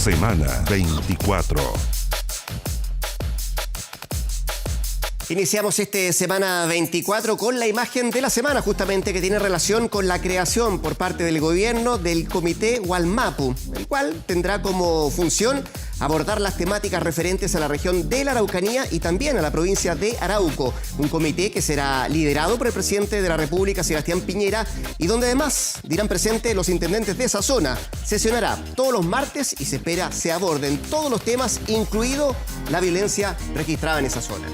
Semana 24. Iniciamos semana 24 con la imagen de la semana, justamente, que tiene relación con la creación por parte del gobierno del Comité Wallmapu, el cual tendrá como función abordar las temáticas referentes a la región de la Araucanía y también a la provincia de Arauco. Un comité que será liderado por el presidente de la República, Sebastián Piñera, y donde además dirán presente los intendentes de esa zona. Sesionará todos los martes y se espera se aborden todos los temas, incluido la violencia registrada en esa zona.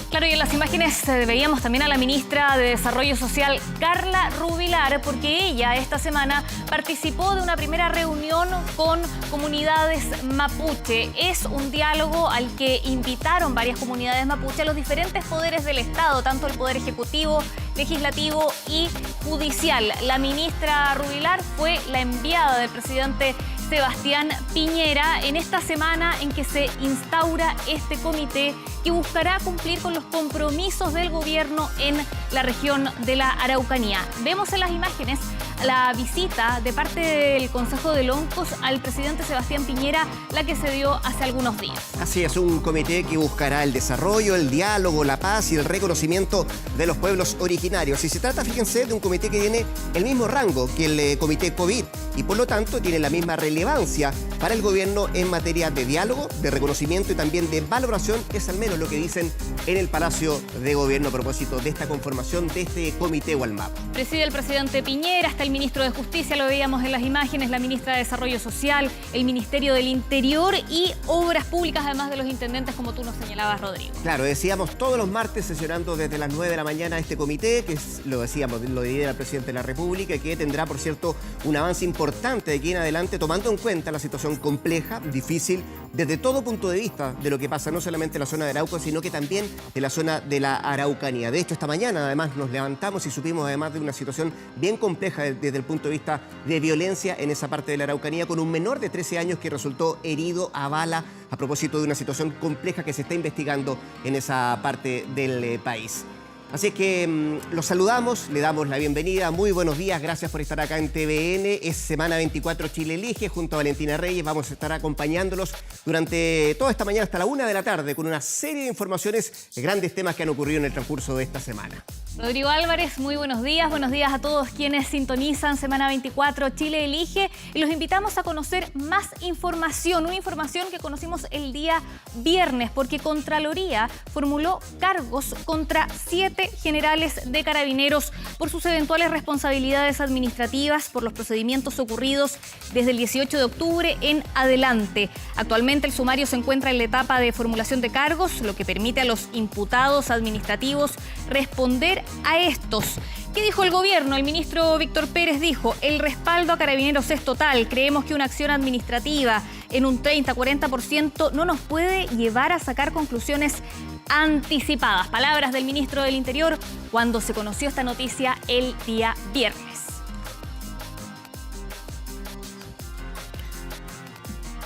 Claro, y en las imágenes veíamos también a la ministra de Desarrollo Social, Carla Rubilar, porque ella esta semana participó de una primera reunión con comunidades mapuche. Es un diálogo al que invitaron varias comunidades mapuche a los diferentes poderes del Estado, tanto el Poder Ejecutivo, Legislativo y Judicial. La ministra Rubilar fue la enviada del presidente Sebastián Piñera en esta semana en que se instaura este comité que buscará cumplir con los compromisos del gobierno en la región de la Araucanía. Vemos en las imágenes la visita de parte del Consejo de Loncos al presidente Sebastián Piñera, la que se dio hace algunos días. Así es, un comité que buscará el desarrollo, el diálogo, la paz y el reconocimiento de los pueblos originarios. Y se trata, fíjense, de un comité que tiene el mismo rango que el comité COVID y por lo tanto tiene la misma relevancia para el gobierno en materia de diálogo, de reconocimiento y también de valoración. Es al menos lo que dicen en el Palacio de Gobierno a propósito de esta conformación de este comité Wallmapu. Preside el presidente Piñera, está el ministro de Justicia, lo veíamos en las imágenes, la ministra de Desarrollo Social, el Ministerio del Interior y Obras Públicas, además de los intendentes, como tú nos señalabas, Rodrigo. Claro, decíamos todos los martes sesionando desde las 9 de la mañana este comité, que es, lo decíamos, lo lidera el presidente de la República, que tendrá, por cierto, un avance importante de aquí en adelante, tomando en cuenta la situación compleja, difícil, desde todo punto de vista de lo que pasa no solamente en la zona de Arauco, sino que también en la zona de la Araucanía. De hecho, esta mañana además nos levantamos y supimos además de una situación bien compleja desde el punto de vista de violencia en esa parte de la Araucanía, con un menor de 13 años que resultó herido a bala a propósito de una situación compleja que se está investigando en esa parte del país. Así que los saludamos, le damos la bienvenida, muy buenos días, gracias por estar acá en TVN. Es Semana 24 Chile Elige, junto a Valentina Reyes, vamos a estar acompañándolos durante toda esta mañana hasta la 1 de la tarde con una serie de informaciones de grandes temas que han ocurrido en el transcurso de esta semana. Rodrigo Álvarez, muy buenos días a todos quienes sintonizan Semana 24 Chile Elige y los invitamos a conocer más información, una información que conocimos el día viernes porque Contraloría formuló cargos contra 7 generales de carabineros por sus eventuales responsabilidades administrativas por los procedimientos ocurridos desde el 18 de octubre en adelante. Actualmente el sumario se encuentra en la etapa de formulación de cargos, lo que permite a los imputados administrativos responder a estos. ¿Qué dijo el gobierno? El ministro Víctor Pérez dijo: el respaldo a Carabineros es total. Creemos que una acción administrativa en un 30-40% no nos puede llevar a sacar conclusiones anticipadas. Palabras del ministro del Interior cuando se conoció esta noticia el día viernes.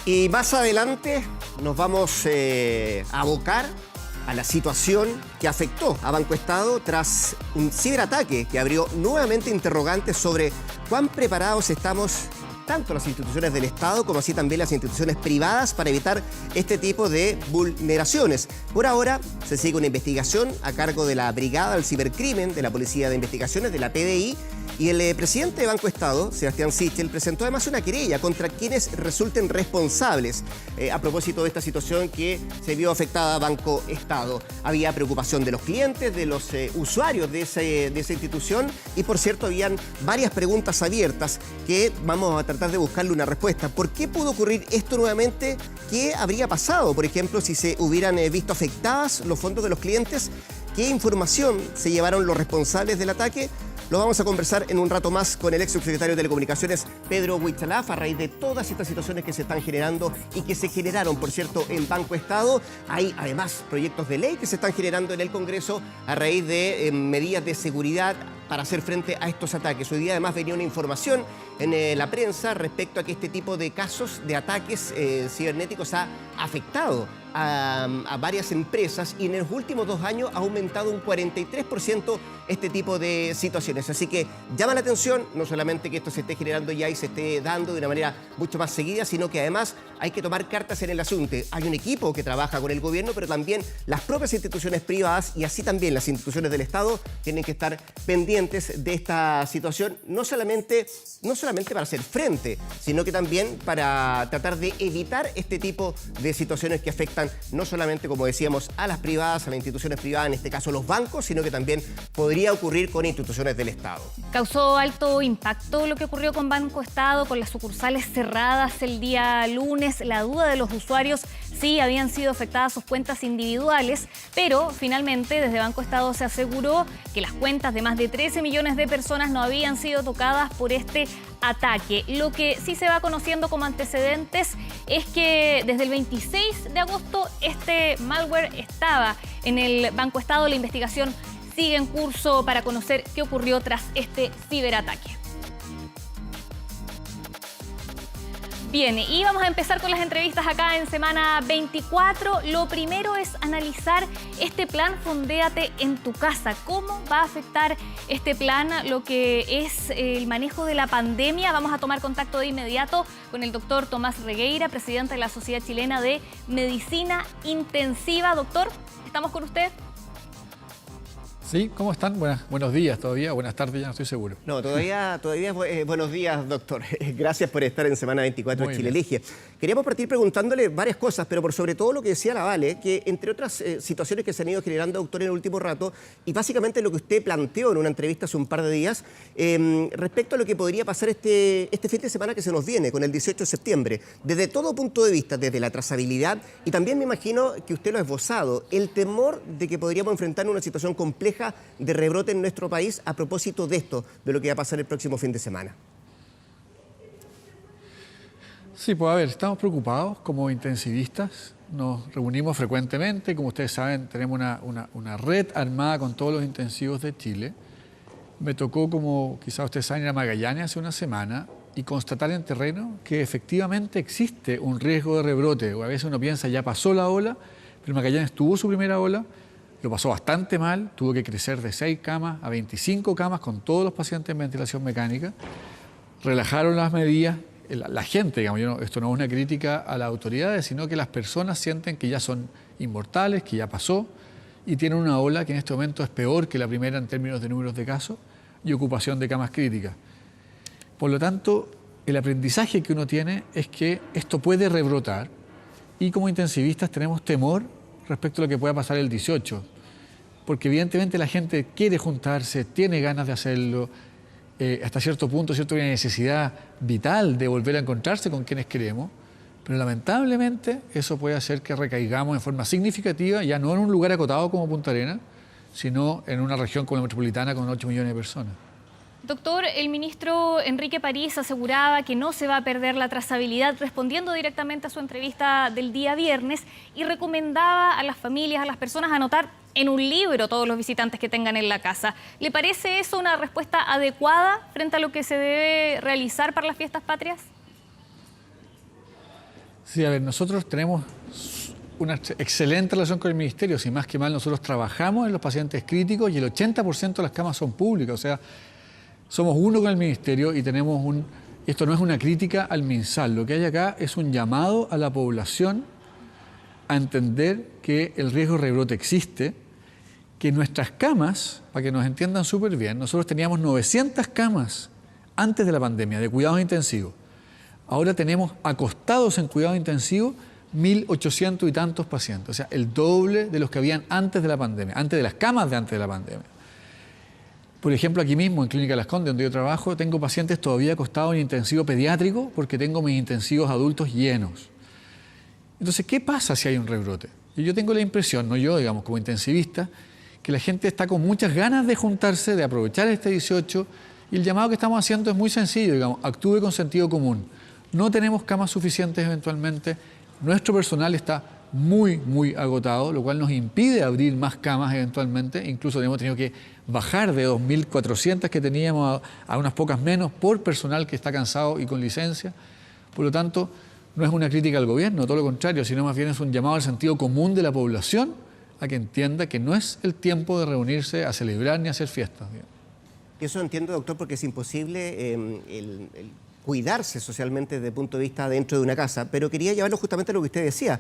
Y más adelante nos vamos a abocar a la situación que afectó a Banco Estado tras un ciberataque que abrió nuevamente interrogantes sobre cuán preparados estamos tanto las instituciones del Estado como así también las instituciones privadas para evitar este tipo de vulneraciones. Por ahora se sigue una investigación a cargo de la Brigada del Cibercrimen de la Policía de Investigaciones, de la PDI, y el presidente de Banco Estado, Sebastián Sichel, presentó además una querella contra quienes resulten responsables a propósito de esta situación que se vio afectada a Banco Estado. Había preocupación de los clientes, de los usuarios de esa institución y, por cierto, habían varias preguntas abiertas que vamos a tratar de buscarle una respuesta. ¿Por qué pudo ocurrir esto nuevamente? ¿Qué habría pasado, por ejemplo, si se hubieran visto afectadas los fondos de los clientes? ¿Qué información se llevaron los responsables del ataque? Lo vamos a conversar en un rato más con el ex subsecretario de Telecomunicaciones, Pedro Huichalaf, a raíz de todas estas situaciones que se están generando y que se generaron, por cierto, en Banco Estado. Hay además proyectos de ley que se están generando en el Congreso a raíz de medidas de seguridad para hacer frente a estos ataques. Hoy día además venía una información en la prensa respecto a que este tipo de casos de ataques cibernéticos ha afectado a varias empresas y en los últimos 2 años ha aumentado un 43% este tipo de situaciones. Así que llama la atención no solamente que esto se esté generando ya y se esté dando de una manera mucho más seguida, sino que además hay que tomar cartas en el asunto. Hay un equipo que trabaja con el gobierno, pero también las propias instituciones privadas y así también las instituciones del Estado tienen que estar pendientes de esta situación, no solamente para hacer frente, sino que también para tratar de evitar este tipo de situaciones que afectan no solamente, como decíamos, a las privadas, a las instituciones privadas, en este caso los bancos, sino que también podría ocurrir con instituciones del Estado. Causó alto impacto lo que ocurrió con Banco Estado, con las sucursales cerradas el día lunes. La duda de los usuarios sí habían sido afectadas sus cuentas individuales, pero finalmente desde Banco Estado se aseguró que las cuentas de más de 13 millones de personas no habían sido tocadas por este ataque. Lo que sí se va conociendo como antecedentes es que desde el 26 de agosto este malware estaba en el Banco Estado. La investigación sigue en curso para conocer qué ocurrió tras este ciberataque. Bien, y vamos a empezar con las entrevistas acá en semana 24. Lo primero es analizar este plan Fondéate en tu casa. ¿Cómo va a afectar este plan lo que es el manejo de la pandemia? Vamos a tomar contacto de inmediato con el doctor Tomás Regueira, presidente de la Sociedad Chilena de Medicina Intensiva. Doctor, ¿estamos con usted? Sí, ¿cómo están? Buenos días todavía, buenas tardes, ya no estoy seguro. No, todavía buenos días, doctor. Gracias por estar en Semana 24 de Chile Elige. Queríamos partir preguntándole varias cosas, pero por sobre todo lo que decía la Vale, que entre otras situaciones que se han ido generando, doctor, en el último rato, y básicamente lo que usted planteó en una entrevista hace un par de días, respecto a lo que podría pasar este fin de semana que se nos viene, con el 18 de septiembre, desde todo punto de vista, desde la trazabilidad, y también me imagino que usted lo ha esbozado, el temor de que podríamos enfrentar una situación compleja de rebrote en nuestro país a propósito de esto, de lo que va a pasar el próximo fin de semana. Sí, pues a ver, estamos preocupados como intensivistas, nos reunimos frecuentemente, como ustedes saben, tenemos una red armada con todos los intensivos de Chile. Me tocó, como quizás ustedes saben, ir a Magallanes hace una semana y constatar en terreno que efectivamente existe un riesgo de rebrote. O a veces uno piensa, ya pasó la ola, pero Magallanes tuvo su primera ola, lo pasó bastante mal, tuvo que crecer de 6 camas a 25 camas con todos los pacientes en ventilación mecánica. Relajaron las medidas, la gente, digamos, esto no es una crítica a las autoridades, sino que las personas sienten que ya son inmortales, que ya pasó, y tienen una ola que en este momento es peor que la primera en términos de números de casos y ocupación de camas críticas. Por lo tanto, el aprendizaje que uno tiene es que esto puede rebrotar y como intensivistas tenemos temor respecto a lo que pueda pasar el 18, porque evidentemente la gente quiere juntarse, tiene ganas de hacerlo, hasta cierto punto, ¿cierto?, hay una necesidad vital de volver a encontrarse con quienes queremos, pero lamentablemente eso puede hacer que recaigamos en forma significativa, ya no en un lugar acotado como Punta Arenas, sino en una región como la metropolitana con 8 millones de personas. Doctor, el ministro Enrique París aseguraba que no se va a perder la trazabilidad, respondiendo directamente a su entrevista del día viernes, y recomendaba a las familias, a las personas, anotar en un libro todos los visitantes que tengan en la casa. ¿Le parece eso una respuesta adecuada frente a lo que se debe realizar para las fiestas patrias? Sí, a ver, nosotros tenemos una excelente relación con el ministerio. Si más que mal, nosotros trabajamos en los pacientes críticos y el 80% de las camas son públicas. O sea, somos uno con el ministerio y tenemos esto no es una crítica al MinSal, lo que hay acá es un llamado a la población a entender que el riesgo de rebrote existe, que nuestras camas, para que nos entiendan súper bien, nosotros teníamos 900 camas antes de la pandemia de cuidados intensivos. Ahora tenemos acostados en cuidados intensivos 1.800 y tantos pacientes, o sea, el doble de los que habían antes de la pandemia, antes de las camas de antes de la pandemia. Por ejemplo, aquí mismo, en Clínica Las Condes, donde yo trabajo, tengo pacientes todavía acostados en intensivo pediátrico porque tengo mis intensivos adultos llenos. Entonces, ¿qué pasa si hay un rebrote? Y yo tengo la impresión, no yo, digamos, como intensivista, que la gente está con muchas ganas de juntarse, de aprovechar este 18, y el llamado que estamos haciendo es muy sencillo, digamos, actúe con sentido común. No tenemos camas suficientes eventualmente, nuestro personal está muy agotado, lo cual nos impide abrir más camas eventualmente, incluso hemos tenido que bajar de 2.400 que teníamos a unas pocas menos por personal que está cansado y con licencia. Por lo tanto, no es una crítica al gobierno, todo lo contrario, sino más bien es un llamado al sentido común de la población a que entienda que no es el tiempo de reunirse a celebrar ni a hacer fiestas. Eso entiendo, doctor, porque es imposible el cuidarse socialmente desde el punto de vista dentro de una casa, pero quería llevarlo justamente a lo que usted decía.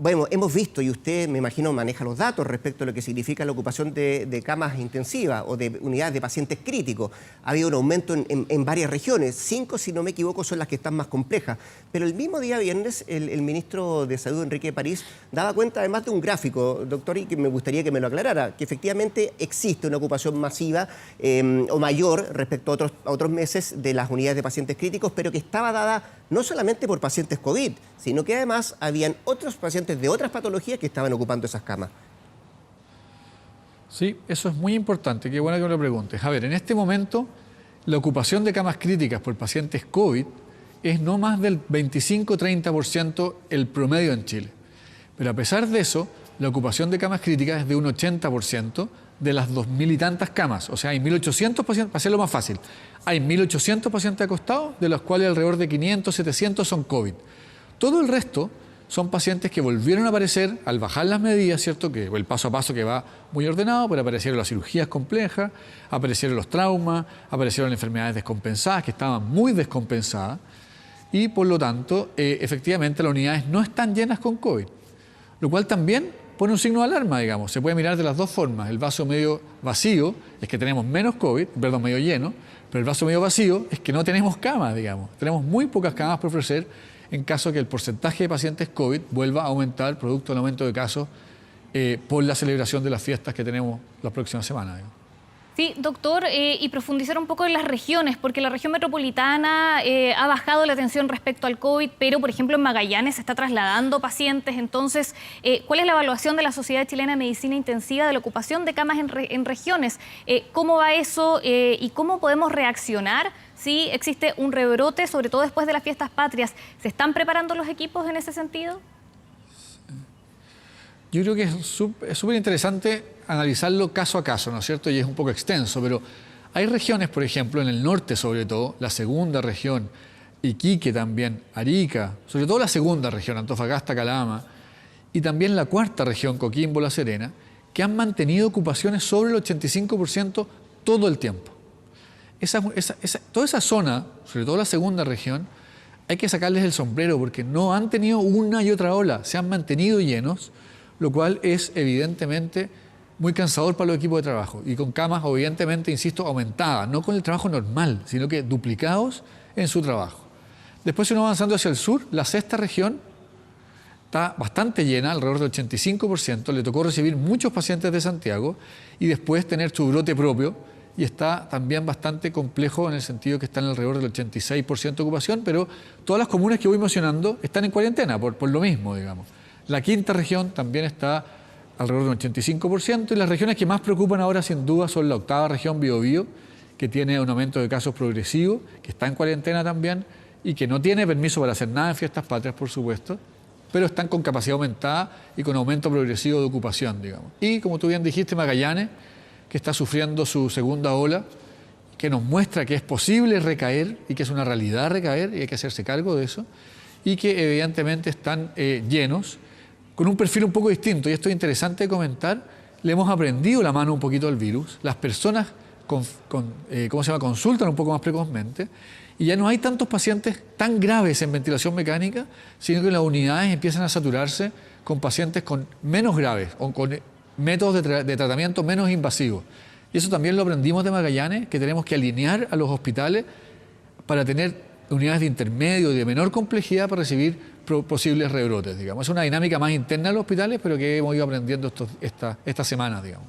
Bueno, hemos visto, y usted me imagino maneja los datos respecto a lo que significa la ocupación de camas intensivas o de unidades de pacientes críticos. Ha habido un aumento en varias regiones, 5 si no me equivoco son las que están más complejas, pero el mismo día viernes el ministro de Salud, Enrique París, daba cuenta además de un gráfico, doctor, y que me gustaría que me lo aclarara, que efectivamente existe una ocupación masiva o mayor respecto a otros meses de las unidades de pacientes críticos, pero que estaba dada no solamente por pacientes COVID, sino que además habían otros pacientes de otras patologías que estaban ocupando esas camas. Sí, eso es muy importante, qué bueno que me lo preguntes. A ver, en este momento la ocupación de camas críticas por pacientes COVID es no más del 25-30% el promedio en Chile. Pero a pesar de eso, la ocupación de camas críticas es de un 80% de las 2.000 y tantas camas. O sea, hay 1.800 pacientes, para hacerlo más fácil, hay 1.800 pacientes acostados, de los cuales alrededor de 500, 700 son COVID. Todo el resto son pacientes que volvieron a aparecer al bajar las medidas, ¿cierto? Que el paso a paso que va muy ordenado, pero aparecieron las cirugías complejas, aparecieron los traumas, aparecieron las enfermedades descompensadas, que estaban muy descompensadas, y por lo tanto, efectivamente, las unidades no están llenas con COVID, lo cual también pone un signo de alarma, digamos. Se puede mirar de las dos formas. El vaso medio vacío es que tenemos menos COVID, perdón, medio lleno, pero el vaso medio vacío es que no tenemos camas, digamos. Tenemos muy pocas camas por ofrecer en caso de que el porcentaje de pacientes COVID vuelva a aumentar producto del aumento de casos por la celebración de las fiestas que tenemos la próxima semana, digamos. Sí, doctor, y profundizar un poco en las regiones, porque la región metropolitana ha bajado la tensión respecto al COVID, pero, por ejemplo, en Magallanes se está trasladando pacientes. Entonces, ¿cuál es la evaluación de la Sociedad Chilena de Medicina Intensiva de la ocupación de camas en regiones? ¿Cómo va eso y cómo podemos reaccionar si existe un rebrote, sobre todo después de las fiestas patrias? ¿Se están preparando los equipos en ese sentido? Yo creo que es súper interesante analizarlo caso a caso, ¿no es cierto? Y es un poco extenso, pero hay regiones, por ejemplo, en el norte sobre todo, la segunda región, Iquique también, Arica, sobre todo la segunda región, Antofagasta, Calama, y también la cuarta región, Coquimbo, La Serena, que han mantenido ocupaciones sobre el 85% todo el tiempo. Toda esa zona, sobre todo la segunda región, hay que sacarles el sombrero porque no han tenido una y otra ola, se han mantenido llenos, lo cual es evidentemente muy cansador para los equipos de trabajo y con camas, evidentemente, insisto, aumentadas, no con el trabajo normal, sino que duplicados en su trabajo. Después, si uno va avanzando hacia el sur, la sexta región está bastante llena, alrededor del 85%, le tocó recibir muchos pacientes de Santiago y después tener su brote propio y está también bastante complejo en el sentido que están alrededor del 86% de ocupación, pero todas las comunas que voy mencionando están en cuarentena por lo mismo, digamos. La quinta región también está alrededor del 85% y las regiones que más preocupan ahora sin duda son la octava región, Biobío, que tiene un aumento de casos progresivo, que está en cuarentena también y que no tiene permiso para hacer nada en fiestas patrias, por supuesto, pero están con capacidad aumentada y con aumento progresivo de ocupación, digamos. Y como tú bien dijiste, Magallanes, que está sufriendo su segunda ola, que nos muestra que es posible recaer y que es una realidad recaer y hay que hacerse cargo de eso, y que evidentemente están llenos, con un perfil un poco distinto, y esto es interesante de comentar, le hemos aprendido la mano un poquito al virus, las personas consultan un poco más precozmente, y ya no hay tantos pacientes tan graves en ventilación mecánica, sino que las unidades empiezan a saturarse con pacientes con menos graves, o con métodos de tratamiento menos invasivos. Y eso también lo aprendimos de Magallanes, que tenemos que alinear a los hospitales para tener unidades de intermedio y de menor complejidad para recibir posibles rebrotes, digamos. Es una dinámica más interna de los hospitales, pero que hemos ido aprendiendo esta semana, digamos.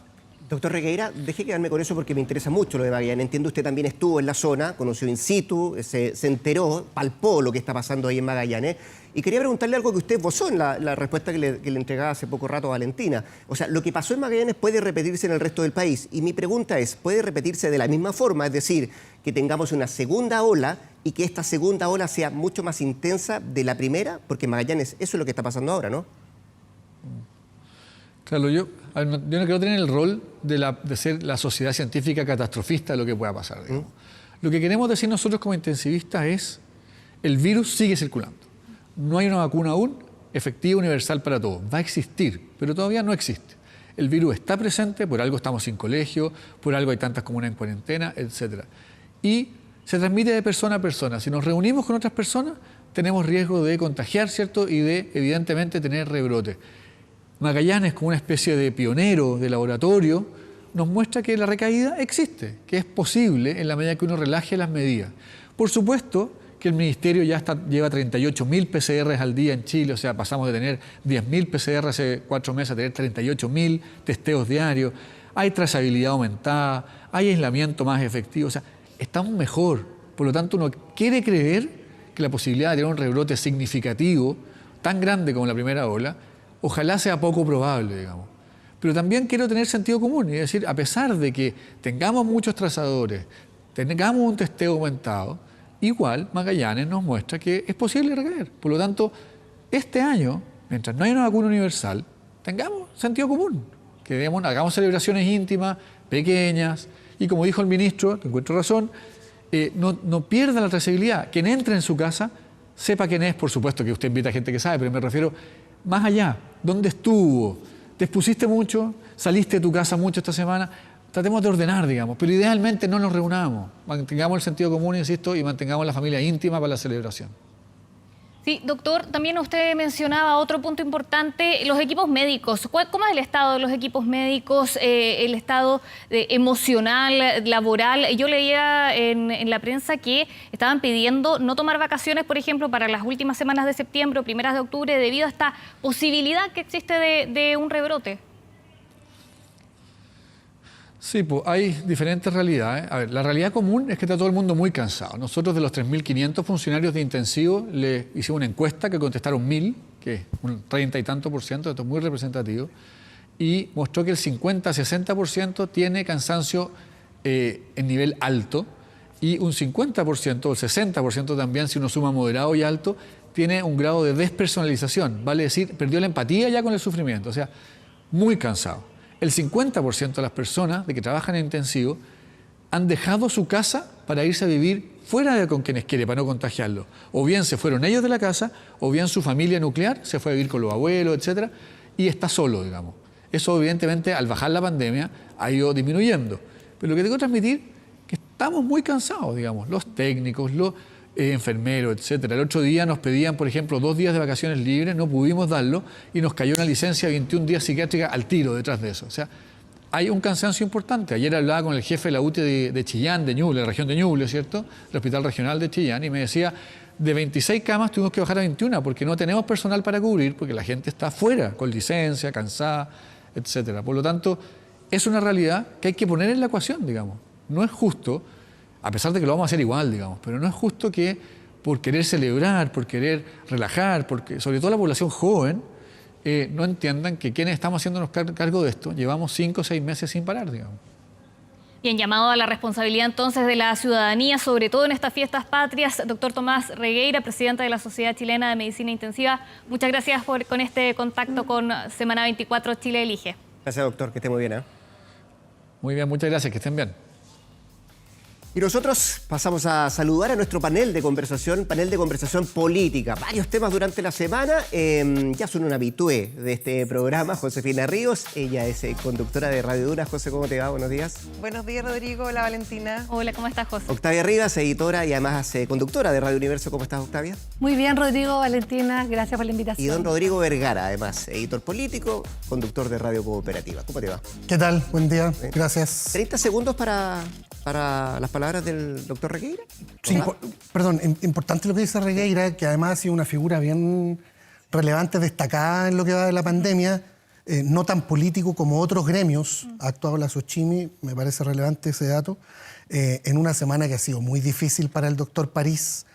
Doctor Regueira, deje quedarme con eso porque me interesa mucho lo de Magallanes. Entiendo usted también estuvo en la zona, conoció in situ, se enteró, palpó lo que está pasando ahí en Magallanes. Y quería preguntarle algo que usted esbozó en la respuesta que le entregaba hace poco rato a Valentina. O sea, lo que pasó en Magallanes puede repetirse en el resto del país. Y mi pregunta es, ¿puede repetirse de la misma forma? Es decir, que tengamos una segunda ola y que esta segunda ola sea mucho más intensa de la primera, porque en Magallanes eso es lo que está pasando ahora, ¿no? Claro, yo no quiero tener el rol de ser la sociedad científica catastrofista de lo que pueda pasar, digamos. Lo que queremos decir nosotros como intensivistas es, el virus sigue circulando. No hay una vacuna aún efectiva, universal para todos. Va a existir, pero todavía no existe. El virus está presente, por algo estamos sin colegio, por algo hay tantas comunas en cuarentena, etc. Y se transmite de persona a persona. Si nos reunimos con otras personas, tenemos riesgo de contagiar, ¿cierto? Y de, evidentemente, tener rebrote. Magallanes, como una especie de pionero de laboratorio, nos muestra que la recaída existe, que es posible en la medida que uno relaje las medidas. Por supuesto que el Ministerio ya lleva 38.000 PCR al día en Chile, o sea, pasamos de tener 10.000 PCR hace 4 meses a tener 38.000 testeos diarios, hay trazabilidad aumentada, hay aislamiento más efectivo, o sea, estamos mejor. Por lo tanto, uno quiere creer que la posibilidad de tener un rebrote significativo, tan grande como la primera ola, ojalá sea poco probable, digamos. Pero también quiero tener sentido común y decir, a pesar de que tengamos muchos trazadores, tengamos un testeo aumentado, igual Magallanes nos muestra que es posible recaer. Por lo tanto, este año, mientras no haya una vacuna universal, tengamos sentido común, que hagamos celebraciones íntimas, pequeñas, y como dijo el ministro, que encuentro razón, no pierda la trazabilidad. Quien entre en su casa, sepa quién es, por supuesto que usted invita a gente que sabe, pero me refiero más allá, ¿dónde estuvo? ¿Te expusiste mucho? ¿Saliste de tu casa mucho esta semana? Tratemos de ordenar, digamos, pero idealmente no nos reunamos. Mantengamos el sentido común, insisto, y mantengamos la familia íntima para la celebración. Sí, doctor, también usted mencionaba otro punto importante, los equipos médicos. ¿Cómo es el estado de los equipos médicos, el estado emocional, laboral? Yo leía en la prensa que estaban pidiendo no tomar vacaciones, por ejemplo, para las últimas semanas de septiembre o primeras de octubre, debido a esta posibilidad que existe de un rebrote. Sí, pues hay diferentes realidades. A ver, la realidad común es que está todo el mundo muy cansado. Nosotros, de los 3.500 funcionarios de intensivo, le hicimos una encuesta que contestaron 1.000, que es un 30 y tanto por ciento, esto es muy representativo, y mostró que el 50-60% tiene cansancio en nivel alto, y un 50% o el 60% también, si uno suma moderado y alto, tiene un grado de despersonalización, vale decir, perdió la empatía ya con el sufrimiento, o sea, muy cansado. El 50% de las personas de que trabajan en intensivo han dejado su casa para irse a vivir fuera de con quienes quiere, para no contagiarlo. O bien se fueron ellos de la casa, o bien su familia nuclear se fue a vivir con los abuelos, etcétera, y está solo, digamos. Eso, evidentemente, al bajar la pandemia, ha ido disminuyendo. Pero lo que tengo que transmitir es que estamos muy cansados, digamos, los técnicos, los enfermeros, etcétera. El otro día nos pedían, por ejemplo, 2 días de vacaciones libres, no pudimos darlo y nos cayó una licencia de 21 días psiquiátrica al tiro detrás de eso. O sea, hay un cansancio importante. Ayer hablaba con el jefe de la UTI de Chillán, de Ñuble, la región de Ñuble, ¿cierto? El Hospital Regional de Chillán, y me decía, de 26 camas tuvimos que bajar a 21 porque no tenemos personal para cubrir, porque la gente está fuera, con licencia, cansada, etcétera. Por lo tanto, es una realidad que hay que poner en la ecuación, digamos. No es justo, a pesar de que lo vamos a hacer igual, digamos, pero no es justo que por querer celebrar, por querer relajar, porque sobre todo la población joven, no entiendan que quienes estamos haciéndonos cargo de esto, llevamos 5 o 6 meses sin parar, digamos. Bien, llamado a la responsabilidad entonces de la ciudadanía, sobre todo en estas fiestas patrias. Doctor Tomás Regueira, presidente de la Sociedad Chilena de Medicina Intensiva, muchas gracias con este contacto con Semana 24 Chile Elige. Gracias, doctor, que esté muy bien, ¿eh? Muy bien, muchas gracias, que estén bien. Y nosotros pasamos a saludar a nuestro panel de conversación política. Varios temas durante la semana. Ya son un habitué de este programa, Josefina Ríos. Ella es conductora de Radio Duna. José, ¿cómo te va? Buenos días. Buenos días, Rodrigo. Hola, Valentina. Hola, ¿cómo estás, José? Octavia Rivas, editora y además conductora de Radio Universo. ¿Cómo estás, Octavia? Muy bien, Rodrigo, Valentina. Gracias por la invitación. Y don Rodrigo Vergara, además, editor político, conductor de Radio Cooperativa. ¿Cómo te va? ¿Qué tal? Buen día. Gracias. 30 segundos para las palabras del doctor Regueira. Sí, importante lo que dice Regueira, que además ha sido una figura bien relevante, destacada en lo que va de la pandemia, no tan político como otros gremios. Ha actuado la Sochimi, me parece relevante ese dato, en una semana que ha sido muy difícil para el doctor París.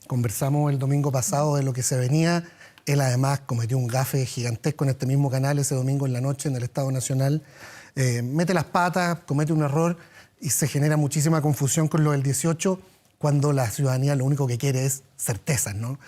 Conversamos el domingo pasado de lo que se venía. Él además cometió un gafe gigantesco en este mismo canal ese domingo en la noche en el Estado Nacional. Mete las patas, comete un error y se genera muchísima confusión con lo del 18 cuando la ciudadanía lo único que quiere es certezas, ¿no?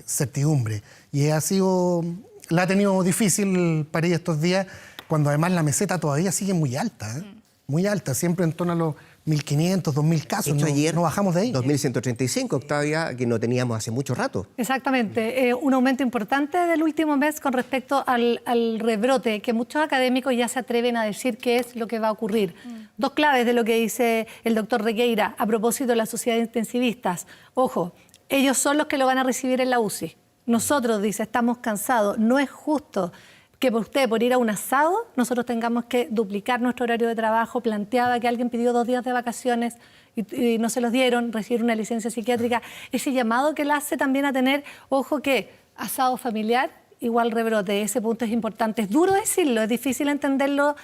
Certidumbre. Y la ha tenido difícil para ella estos días, cuando además la meseta todavía sigue muy alta, ¿eh? Muy alta, siempre en torno a los 1.500, 2.000 casos. De hecho, ayer, no bajamos de ahí. 2.135, Octavia, que no teníamos hace mucho rato. Exactamente, un aumento importante del último mes con respecto al rebrote, que muchos académicos ya se atreven a decir qué es lo que va a ocurrir. Dos claves de lo que dice el doctor Regueira a propósito de las sociedades intensivistas. Ojo, ellos son los que lo van a recibir en la UCI. Nosotros, dice, estamos cansados. No es justo que por ir a un asado, nosotros tengamos que duplicar nuestro horario de trabajo. Planteaba que alguien pidió 2 días de vacaciones y no se los dieron, recibir una licencia psiquiátrica. Ese llamado que él hace también a tener, ojo que asado familiar igual rebrote, ese punto es importante. Es duro decirlo, es difícil entenderlo.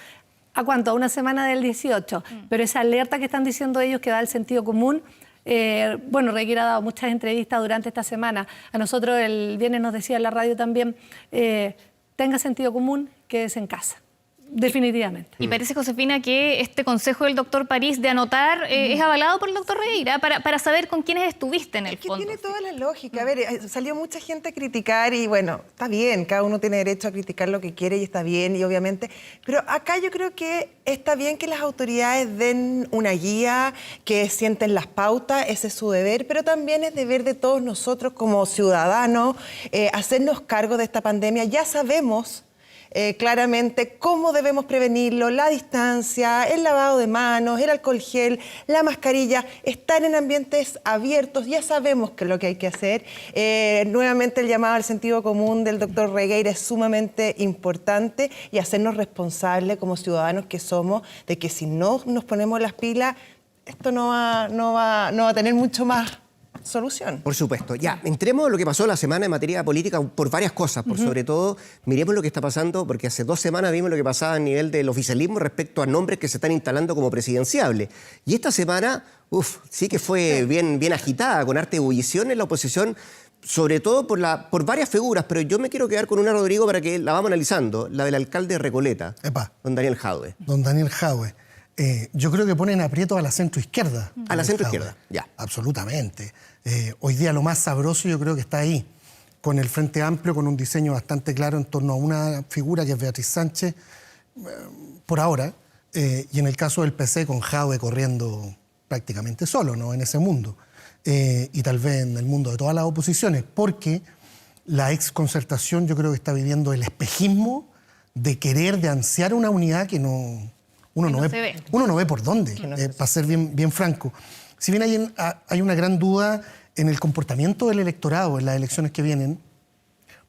¿A cuánto? A una semana del 18. Pero esa alerta que están diciendo ellos que da el sentido común. Bueno, Regueira ha dado muchas entrevistas durante esta semana. A nosotros el viernes nos decía en la radio también, tenga sentido común, quédese en casa. Definitivamente. Y parece, Josefina, que este consejo del doctor París de anotar es avalado por el doctor Regueira para saber con quiénes estuviste en el fondo. Tiene toda la lógica. A ver, salió mucha gente a criticar y bueno, está bien, cada uno tiene derecho a criticar lo que quiere y está bien, y obviamente, pero acá yo creo que está bien que las autoridades den una guía, que sienten las pautas, ese es su deber, pero también es deber de todos nosotros como ciudadanos hacernos cargo de esta pandemia. Ya sabemos claramente cómo debemos prevenirlo, la distancia, el lavado de manos, el alcohol gel, la mascarilla, estar en ambientes abiertos, ya sabemos qué es lo que hay que hacer. Nuevamente el llamado al sentido común del doctor Regueira es sumamente importante y hacernos responsables como ciudadanos que somos de que si no nos ponemos las pilas, esto no va a tener mucho más solución. Por supuesto. Ya, entremos a lo que pasó la semana en materia política por varias cosas. Por sobre todo, miremos lo que está pasando, porque hace 2 semanas vimos lo que pasaba a nivel del oficialismo respecto a nombres que se están instalando como presidenciables. Y esta semana, sí que fue bien agitada, con harta ebullición en la oposición, sobre todo por varias figuras, pero yo me quiero quedar con una, Rodrigo, para que la vamos analizando, la del alcalde de Recoleta, don Daniel Jadwe. Don Daniel Jadwe. Yo creo que ponen aprieto a la centroizquierda. A la centroizquierda, ya. Absolutamente. Hoy día lo más sabroso yo creo que está ahí, con el Frente Amplio, con un diseño bastante claro en torno a una figura que es Beatriz Sánchez, por ahora, y en el caso del PC con Jadwe corriendo prácticamente solo, ¿no?, en ese mundo, y tal vez en el mundo de todas las oposiciones, porque la exconcertación yo creo que está viviendo el espejismo de querer, de ansiar una unidad que uno no ve por dónde, para ser bien franco. Si bien hay una gran duda en el comportamiento del electorado en las elecciones que vienen,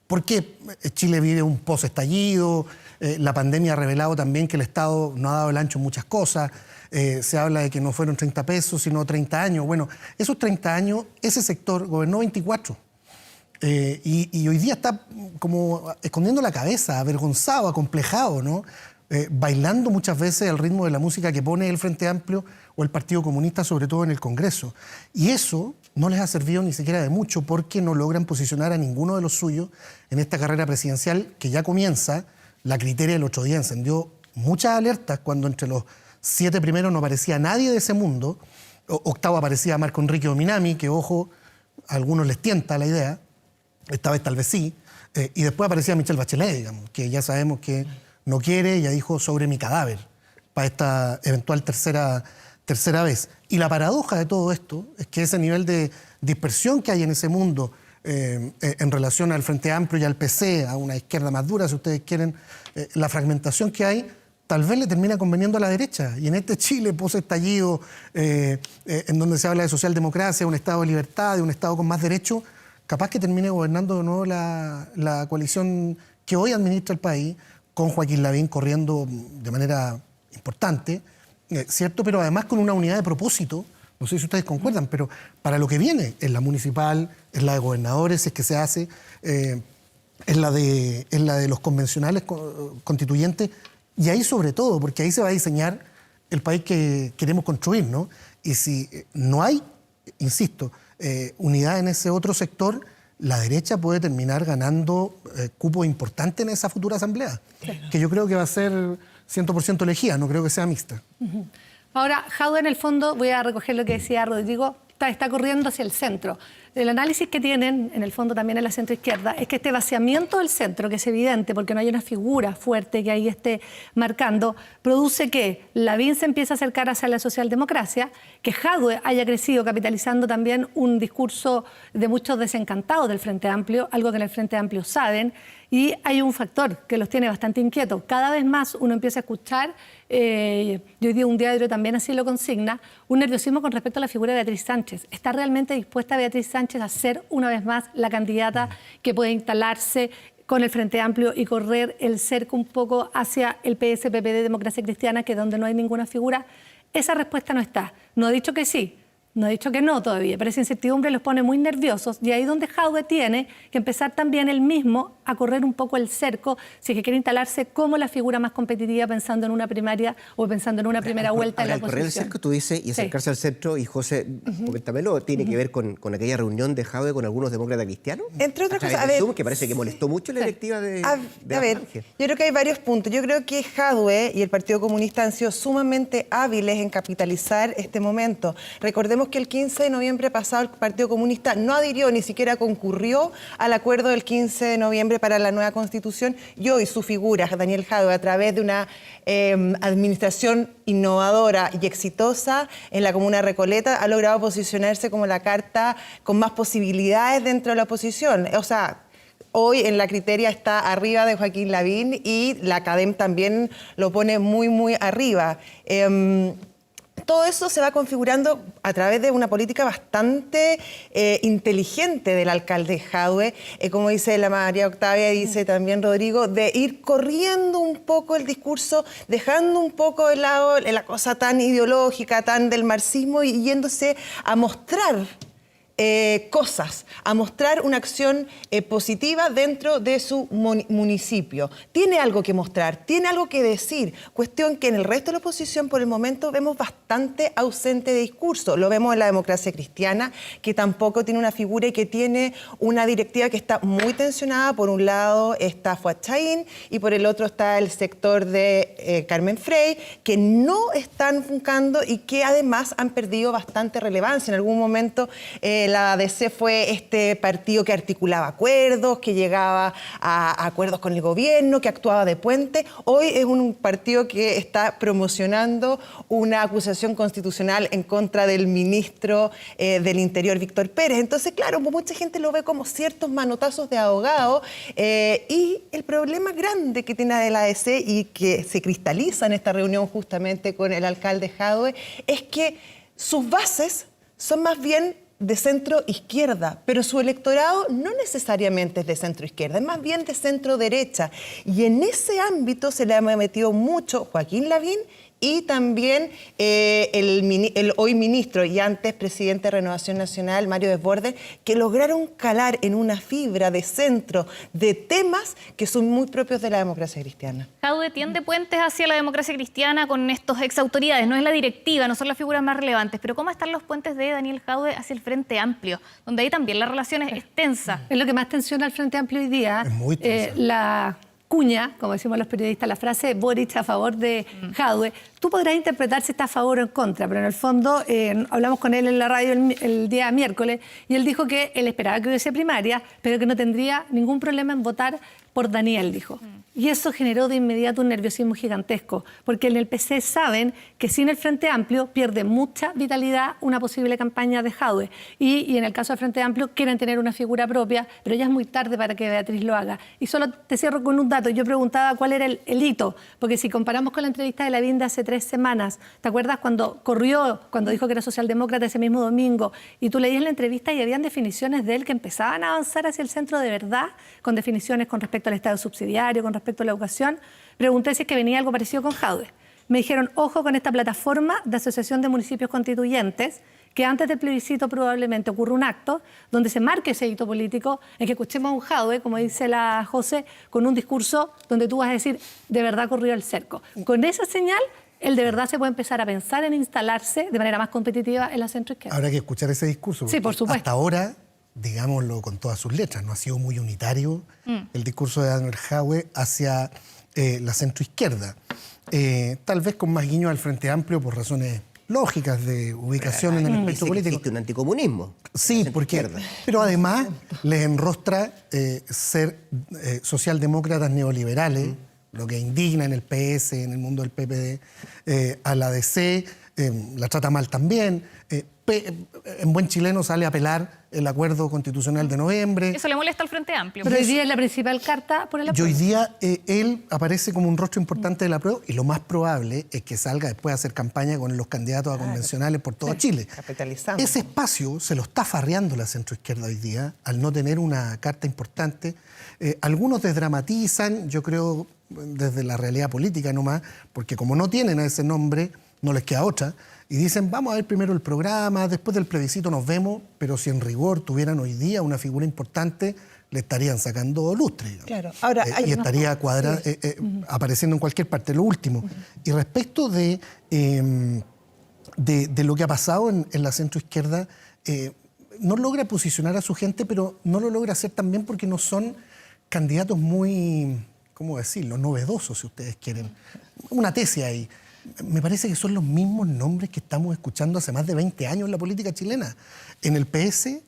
porque Chile vive un post-estallido, la pandemia ha revelado también que el Estado no ha dado el ancho en muchas cosas, se habla de que no fueron 30 pesos, sino 30 años. Bueno, esos 30 años, ese sector gobernó 24. Y hoy día está como escondiendo la cabeza, avergonzado, acomplejado, ¿no? Bailando muchas veces al ritmo de la música que pone el Frente Amplio o el Partido Comunista, sobre todo en el Congreso. Y eso no les ha servido ni siquiera de mucho porque no logran posicionar a ninguno de los suyos en esta carrera presidencial que ya comienza. La criteria del otro día encendió muchas alertas cuando entre los 7 primeros no aparecía nadie de ese mundo. Octavo aparecía Marco Enrique Ominami, que, ojo, a algunos les tienta la idea, esta vez tal vez sí. Y después aparecía Michelle Bachelet, digamos, que ya sabemos que no quiere, ya dijo sobre mi cadáver para esta eventual tercera vez. Y la paradoja de todo esto es que ese nivel de dispersión que hay en ese mundo en relación al Frente Amplio y al PC, a una izquierda más dura, si ustedes quieren, la fragmentación que hay, tal vez le termina conveniendo a la derecha. Y en este Chile post-estallido, en donde se habla de socialdemocracia, un Estado de libertad, de un Estado con más derechos, capaz que termine gobernando de nuevo la coalición que hoy administra el país, con Joaquín Lavín corriendo de manera importante, ¿cierto? Pero además con una unidad de propósito, no sé si ustedes concuerdan, pero para lo que viene, es la municipal, es la de gobernadores, si es que se hace, es la de los convencionales constituyentes, y ahí sobre todo, porque ahí se va a diseñar el país que queremos construir, ¿no? Y si no hay, insisto, unidad en ese otro sector, la derecha puede terminar ganando cupo importante en esa futura asamblea, que yo creo que va a ser 100% elegida, no creo que sea mixta. Ahora, Jadwe, en el fondo, voy a recoger lo que decía Rodrigo, está corriendo hacia el centro. el análisis que tienen, en el fondo también en la centroizquierda, es que este vaciamiento del centro, que es evidente porque no hay una figura fuerte que ahí esté marcando, produce que Lavín se empiece a acercar hacia la socialdemocracia, que Jadwe haya crecido capitalizando también un discurso de muchos desencantados del Frente Amplio, algo que en el Frente Amplio saben, y hay un factor que los tiene bastante inquietos. Cada vez más uno empieza a escuchar, y hoy día un diario también así lo consigna, un nerviosismo con respecto a la figura de Beatriz Sánchez. ¿Está realmente dispuesta Beatriz Sánchez a ser una vez más la candidata que puede instalarse con el Frente Amplio y correr el cerco un poco hacia el PSPP de Democracia Cristiana, que es donde no hay ninguna figura? Esa respuesta no está. No ha dicho que sí, no ha dicho que no todavía, pero esa incertidumbre los pone muy nerviosos y ahí donde Jadwe tiene que empezar también él mismo a correr un poco el cerco si es que quiere instalarse como la figura más competitiva pensando en una primaria o pensando en una primera vuelta en la oposición. Correr el cerco, tú dices, y acercarse al centro, y José, coméntamelo, ¿tiene que ver con aquella reunión de Jadwe con algunos demócratas cristianos? Entre otras cosas, a ver, Zoom, que parece que molestó mucho la electiva de a ver, Ángel. yo creo que hay varios puntos. Yo creo que Jadwe y el Partido Comunista han sido sumamente hábiles en capitalizar este momento. Recordemos que el 15 de noviembre pasado el Partido Comunista no adhirió, ni siquiera concurrió al acuerdo del 15 de noviembre para la nueva Constitución, y hoy su figura, Daniel Jadwe, a través de una administración innovadora y exitosa en la comuna de Recoleta, ha logrado posicionarse como la carta con más posibilidades dentro de la oposición. O sea, hoy en la criteria está arriba de Joaquín Lavín y la CADEM también lo pone muy, muy arriba. Todo eso se va configurando a través de una política bastante inteligente del alcalde Jadwe, como dice la María Octavia y dice también Rodrigo, de ir corriendo un poco el discurso, dejando un poco de lado la cosa tan ideológica, tan del marxismo y yéndose a mostrar cosas, a mostrar una acción positiva dentro de su municipio. Tiene algo que mostrar, tiene algo que decir, cuestión que en el resto de la oposición por el momento vemos bastante ausente de discurso. Lo vemos en la Democracia Cristiana, que tampoco tiene una figura y que tiene una directiva que está muy tensionada. Por un lado está Fuad Chahín y por el otro está el sector de Carmen Frey, que no están funcando y que además han perdido bastante relevancia. En algún momento la ADC fue este partido que articulaba acuerdos, que llegaba a acuerdos con el gobierno, que actuaba de puente. Hoy es un partido que está promocionando una acusación constitucional en contra del ministro del Interior, Víctor Pérez. Entonces, claro, mucha gente lo ve como ciertos manotazos de ahogado y el problema grande que tiene la ADC y que se cristaliza en esta reunión justamente con el alcalde Jadwe es que sus bases son más bien de centro izquierda, pero su electorado no necesariamente es de centro izquierda, es más bien de centro derecha. Y en ese ámbito se le ha metido mucho Joaquín Lavín y también el hoy ministro y antes presidente de Renovación Nacional, Mario Desbordes, que lograron calar en una fibra de centro de temas que son muy propios de la democracia cristiana. Jadwe tiende puentes hacia la democracia cristiana con estos exautoridades, no es la directiva, no son las figuras más relevantes, pero ¿cómo están los puentes de Daniel Jadwe hacia el Frente Amplio, donde ahí también la relación es tensa? Es lo que más tensiona al Frente Amplio hoy día. Es muy tensa. La cuña, como decimos los periodistas, la frase Boric a favor de Jadwe, tú podrás interpretar si está a favor o en contra, pero en el fondo hablamos con él en la radio el día miércoles y él dijo que él esperaba que hubiese primaria, pero que no tendría ningún problema en votar por Daniel, dijo. Y eso generó de inmediato un nerviosismo gigantesco, porque en el PC saben que sin el Frente Amplio pierde mucha vitalidad una posible campaña de Jadwe. Y en el caso del Frente Amplio quieren tener una figura propia, pero ya es muy tarde para que Beatriz lo haga. Y solo te cierro con un dato. Yo preguntaba cuál era el hito, porque si comparamos con la entrevista de Lavín de hace 3 semanas, ¿te acuerdas cuando corrió, cuando dijo que era socialdemócrata ese mismo domingo? Y tú leías la entrevista y habían definiciones de él que empezaban a avanzar hacia el centro de verdad, con definiciones con respecto al Estado subsidiario, con respecto a la educación. Pregunté si es que venía algo parecido con Jadwe. Me dijeron, ojo con esta plataforma de asociación de municipios constituyentes, que antes del plebiscito probablemente ocurra un acto donde se marque ese hito político, en que escuchemos a un Jadwe, como dice la José, con un discurso donde tú vas a decir, de verdad corrió el cerco. Con esa señal, él de verdad se puede empezar a pensar en instalarse de manera más competitiva en la centroizquierda. Habrá que escuchar ese discurso. Sí, por supuesto. Hasta ahora, digámoslo con todas sus letras, no ha sido muy unitario el discurso de Daniel Jadwe hacia la centroizquierda. Tal vez con más guiño al Frente Amplio por razones lógicas de ubicación en el espectro Dice que político. existe un anticomunismo. Sí, porque, pero además les enrostra ser socialdemócratas neoliberales, lo que indigna en el PS, en el mundo del PPD, a la DC, la trata mal también. En buen chileno sale a apelar el acuerdo constitucional de noviembre. Eso le molesta al Frente Amplio. Pero hoy día es la principal carta por el Y apruebo. hoy día él aparece como un rostro importante del apruebo y lo más probable es que salga después a hacer campaña con los candidatos a convencionales por todo Chile. Capitalizamos. Ese espacio se lo está farreando la centroizquierda hoy día al no tener una carta importante. Algunos desdramatizan, yo creo, desde la realidad política nomás, porque como no tienen a ese nombre, no les queda otra. Y dicen, vamos a ver primero el programa, después del plebiscito nos vemos, pero si en rigor tuvieran hoy día una figura importante, le estarían sacando lustre. Digamos. Claro. Ahora, Y estaría apareciendo en cualquier parte. Lo último, y respecto de lo que ha pasado en la centroizquierda, no logra posicionar a su gente, pero no lo logra hacer también porque no son candidatos muy, ¿cómo decirlo?, novedosos, si ustedes quieren. Una tesis ahí. Me parece que son los mismos nombres que estamos escuchando hace más de 20 años en la política chilena. En el PS,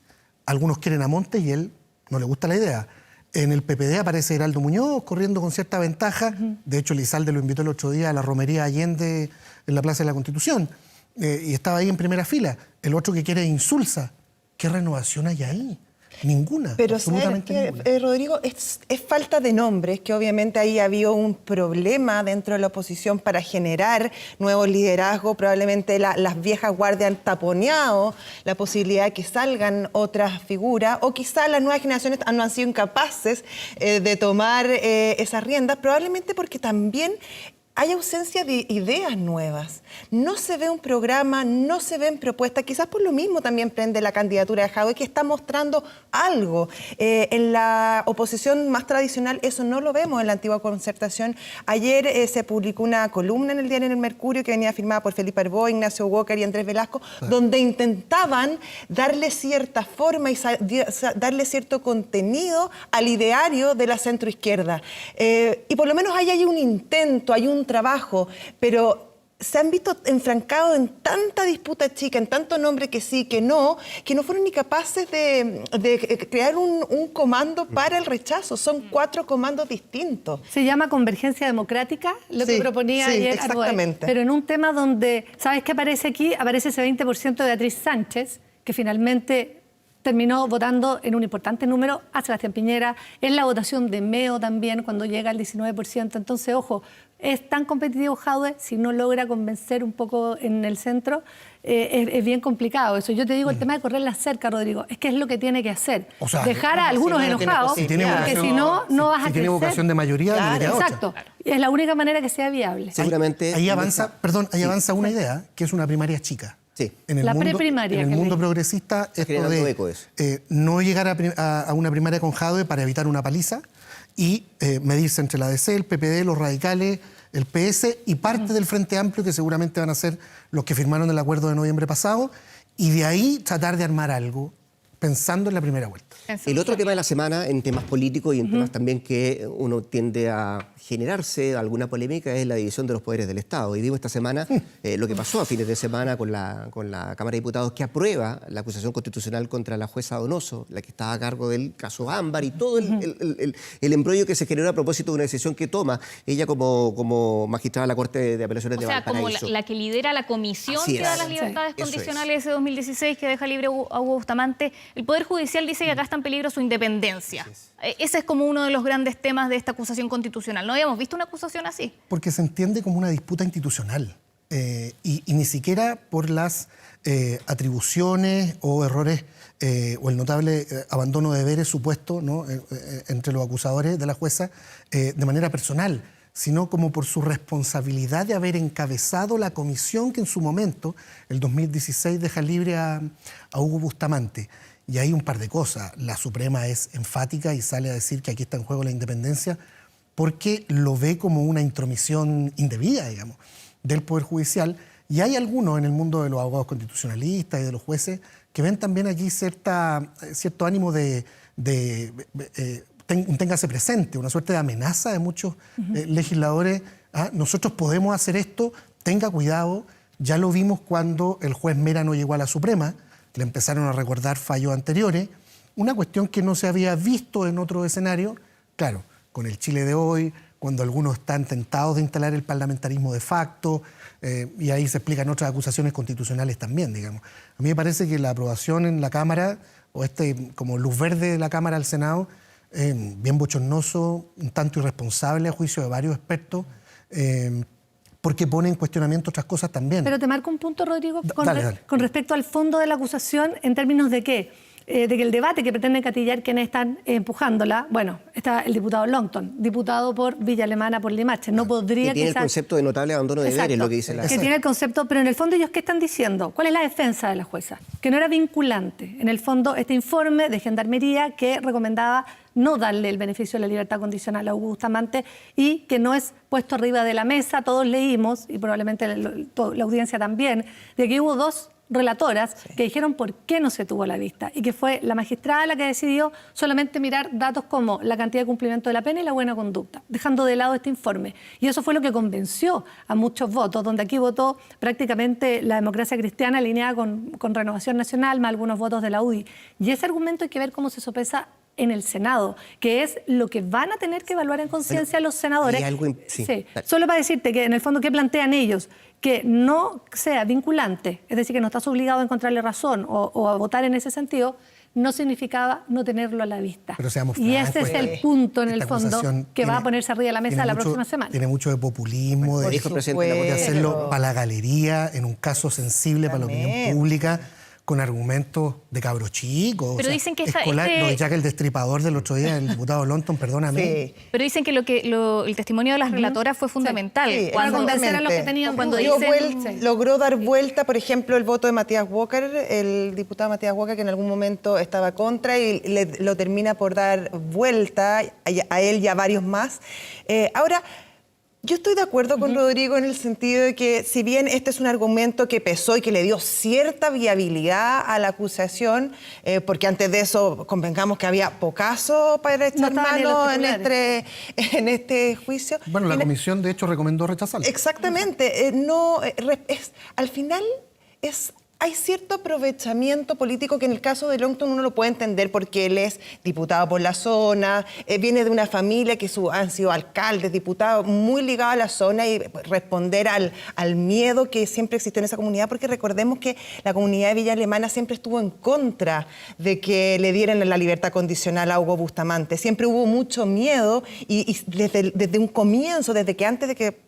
algunos quieren a Montes y él no le gusta la idea. En el PPD aparece Heraldo Muñoz corriendo con cierta ventaja. De hecho, Lizalde lo invitó el otro día a la romería Allende en la Plaza de la Constitución. Y estaba ahí en primera fila. El otro que quiere es Insulza. ¿Qué renovación hay ahí? Ninguna, pero absolutamente ¿sabes ninguna. qué, Rodrigo? Es falta de nombres, que obviamente ahí había un problema dentro de la oposición para generar nuevos liderazgos. Probablemente las viejas guardias han taponeado la posibilidad de que salgan otras figuras, o quizás las nuevas generaciones no han sido incapaces de tomar esas riendas, probablemente porque también hay ausencia de ideas nuevas. No se ve un programa, no se ven propuestas. Quizás por lo mismo también prende la candidatura de Jadwe, que está mostrando algo. En la oposición más tradicional eso no lo vemos en la antigua Concertación. Ayer se publicó una columna en el diario El Mercurio que venía firmada por Felipe Arbó, Ignacio Walker y Andrés Velasco, donde intentaban darle cierta forma y darle cierto contenido al ideario de la centroizquierda. Y por lo menos ahí hay un intento, hay un trabajo, pero se han visto enfrancados en tanta disputa chica, en tanto nombre que sí, que no fueron ni capaces de crear un comando para el rechazo. Son 4 comandos distintos. Se llama convergencia democrática, lo que Sí, proponía sí, ayer exactamente. Arboe. Pero en un tema donde, ¿sabes qué aparece aquí? Aparece ese 20% de Beatriz Sánchez, que finalmente terminó votando en un importante número a Sebastián Piñera, en la votación de Meo también, cuando llega al 19%. Entonces, ojo, es tan competitivo Jadwe, si no logra convencer un poco en el centro, es bien complicado eso. Yo te digo, el tema de correr la cerca, Rodrigo, es que es lo que tiene que hacer. O sea, dejar a algunos no tiene enojados, posibilidad. porque si no, no vas a Si crecer. tiene vocación de mayoría, Claro, debería otra. Exacto. Y es la única manera que sea viable. Seguramente. Ahí avanza, avanza una idea, que es una primaria chica. Sí. En el La mundo, preprimaria En el que mundo le- progresista, esto generando eco eso. no llegar a una primaria con Jadwe para evitar una paliza y medirse entre la DC, el PPD, los radicales, el PS y parte del Frente Amplio, que seguramente van a ser los que firmaron el acuerdo de noviembre pasado, y de ahí tratar de armar algo pensando en la primera vuelta. El otro tema de la semana, en temas políticos y en temas también que uno tiende a generarse alguna polémica, es la división de los poderes del Estado. Y digo esta semana lo que pasó a fines de semana con la Cámara de Diputados, que aprueba la acusación constitucional contra la jueza Donoso, la que estaba a cargo del caso Ámbar y todo el embrollo que se generó a propósito de una decisión que toma ella como magistrada de la Corte de Apelaciones O de sea, como Valparaíso. la que lidera la comisión Así que da es. las libertades Eso es. condicionales de 2016, que deja libre a Hugo Bustamante. El Poder Judicial dice que acá está en peligro su independencia. Ese es como uno de los grandes temas de esta acusación constitucional. ¿No habíamos visto una acusación así? Porque se entiende como una disputa institucional y ni siquiera por las atribuciones o errores o el notable abandono de deberes supuesto, ¿no? Entre los acusadores de la jueza de manera personal, sino como por su responsabilidad de haber encabezado la comisión que en su momento, el 2016, deja libre a Hugo Bustamante. Y hay un par de cosas. La Suprema es enfática y sale a decir que aquí está en juego la independencia porque lo ve como una intromisión indebida, digamos, del Poder Judicial. Y hay algunos en el mundo de los abogados constitucionalistas y de los jueces que ven también aquí cierto ánimo de téngase presente, una suerte de amenaza de muchos legisladores. Nosotros podemos hacer esto, tenga cuidado, Ya lo vimos cuando el juez Mera no llegó a la Suprema, le empezaron a recordar fallos anteriores, una cuestión que no se había visto en otro escenario, claro, con el Chile de hoy, cuando algunos están tentados de instalar el parlamentarismo de facto, y ahí se explican otras acusaciones constitucionales también, digamos. A mí me parece que la aprobación en la Cámara, o como luz verde de la Cámara al Senado, bien bochornoso, un tanto irresponsable a juicio de varios expertos, porque pone en cuestionamiento otras cosas también. Pero te marco un punto, Rodrigo, Dale. con respecto al fondo de la acusación, en términos de qué. De que el debate que pretende catillar quienes están empujándola, bueno, está el diputado Longton, diputado por Villa Alemana, por Limache, no podría que tiene el concepto de notable abandono de deberes, lo que dice la... Que tiene el concepto, pero en el fondo ellos ¿qué están diciendo? ¿Cuál es la defensa de la jueza? Que no era vinculante. En el fondo, este informe de Gendarmería que recomendaba no darle el beneficio de la libertad condicional a Hugo Bustamante y que no es puesto arriba de la mesa. Todos leímos, y probablemente la audiencia también, de que hubo dos relatoras que dijeron por qué no se tuvo la vista y que fue la magistrada la que decidió solamente mirar datos como la cantidad de cumplimiento de la pena y la buena conducta, dejando de lado este informe. Y eso fue lo que convenció a muchos votos, donde aquí votó prácticamente la Democracia Cristiana alineada con Renovación Nacional, más algunos votos de la UDI. Y ese argumento hay que ver cómo se sopesa en el Senado, que es lo que van a tener que evaluar en conciencia los senadores. Sí. Solo para decirte que en el fondo, ¿qué plantean ellos? Que no sea vinculante, es decir, que no estás obligado a encontrarle razón o a votar en ese sentido, no significaba no tenerlo a la vista. Pero seamos y francos, ese es el punto, en el fondo, que va a tiene- ponerse arriba de la mesa la próxima semana. Tiene mucho de populismo, Por eso, presidente, la de votación. hacerlo para la galería, en un caso sensible para la opinión pública, con argumentos de cabros chicos. Pero dicen que lo de Jack el Destripador del otro día, el diputado Longton, perdóname. Sí. Pero dicen que el testimonio de las relatoras fue fundamental. Sí, Para convencer a los que exactamente. tenían Cuando dudas. dicen- Logró dar vuelta, por ejemplo, el voto de Matías Walker, el diputado Matías Walker, que en algún momento estaba contra y lo termina por dar vuelta a él y a varios más. Ahora, yo estoy de acuerdo con Rodrigo en el sentido de que si bien este es un argumento que pesó y que le dio cierta viabilidad a la acusación, porque antes de eso convengamos que había pocaso para echar No estaban ni los mano titulares. en este juicio. Bueno, la comisión de hecho recomendó rechazarlo. Exactamente. Al final hay cierto aprovechamiento político que en el caso de Longton uno lo puede entender porque él es diputado por la zona, viene de una familia que han sido alcaldes, diputados, muy ligados a la zona y responder al miedo que siempre existió en esa comunidad, porque recordemos que la comunidad de Villa Alemana siempre estuvo en contra de que le dieran la libertad condicional a Hugo Bustamante. Siempre hubo mucho miedo y desde un comienzo, desde que antes de que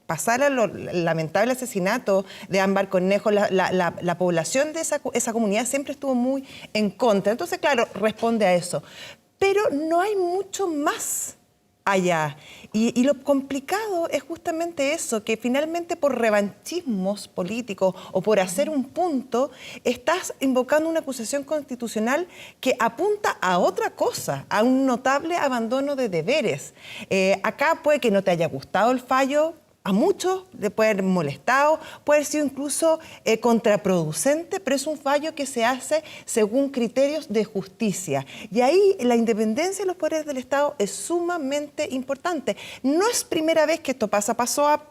pasara el lamentable asesinato de Ámbar Cornejo, la población de esa comunidad siempre estuvo muy en contra. Entonces, claro, responde a eso. Pero no hay mucho más allá. Y lo complicado es justamente eso, que finalmente por revanchismos políticos o por hacer un punto, estás invocando una acusación constitucional que apunta a otra cosa, a un notable abandono de deberes. Acá puede que no te haya gustado el fallo, a muchos le puede haber molestado, puede haber sido incluso contraproducente, pero es un fallo que se hace según criterios de justicia. Y ahí la independencia de los poderes del Estado es sumamente importante. No es primera vez que esto pasa, pasó a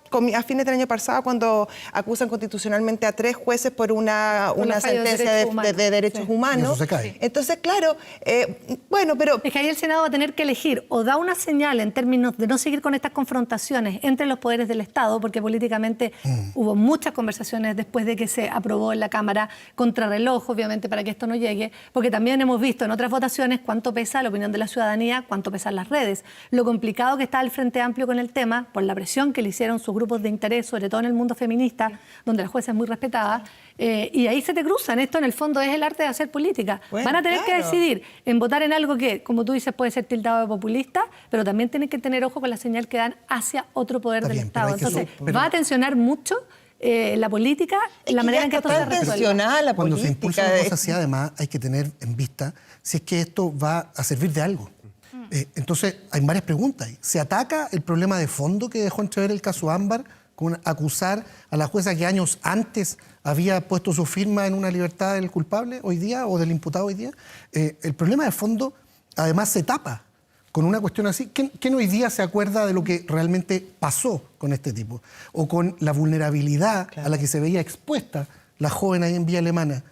fines del año pasado cuando acusan constitucionalmente a 3 jueces por una sentencia de derechos humanos. Y eso se cae. Entonces, claro, pero... Es que ahí el Senado va a tener que elegir o da una señal en términos de no seguir con estas confrontaciones entre los poderes del Estado, porque políticamente hubo muchas conversaciones después de que se aprobó en la Cámara contrarreloj, obviamente, para que esto no llegue, porque también hemos visto en otras votaciones cuánto pesa la opinión de la ciudadanía, cuánto pesan las redes, lo complicado que está el Frente Amplio con el tema, por la presión que le hicieron sus grupos de interés, sobre todo en el mundo feminista, donde la jueza es muy respetada, y ahí se te cruzan. Esto en el fondo es el arte de hacer política. Bueno, van a tener que claro. decidir en votar en algo que, como tú dices, puede ser tildado de populista, pero también tienen que tener ojo con la señal que dan hacia otro poder Está del bien, Estado. pero hay que Entonces, va a tensionar mucho la política, Es la que manera ya en que esto está se resuelve. tensionada la Cuando se política. impulsa una cosa así, además, hay que tener en vista si es que esto va a servir de algo. Entonces, hay varias preguntas. ¿Se ataca el problema de fondo que dejó entrever el caso Ámbar con acusar a la jueza que años antes había puesto su firma en una libertad del culpable hoy día o del imputado hoy día? El problema de fondo, además, se tapa con una cuestión así, ¿quién hoy día se acuerda de lo que realmente pasó con este tipo? O con la vulnerabilidad a la que se veía expuesta la joven ahí en Vía Alemana.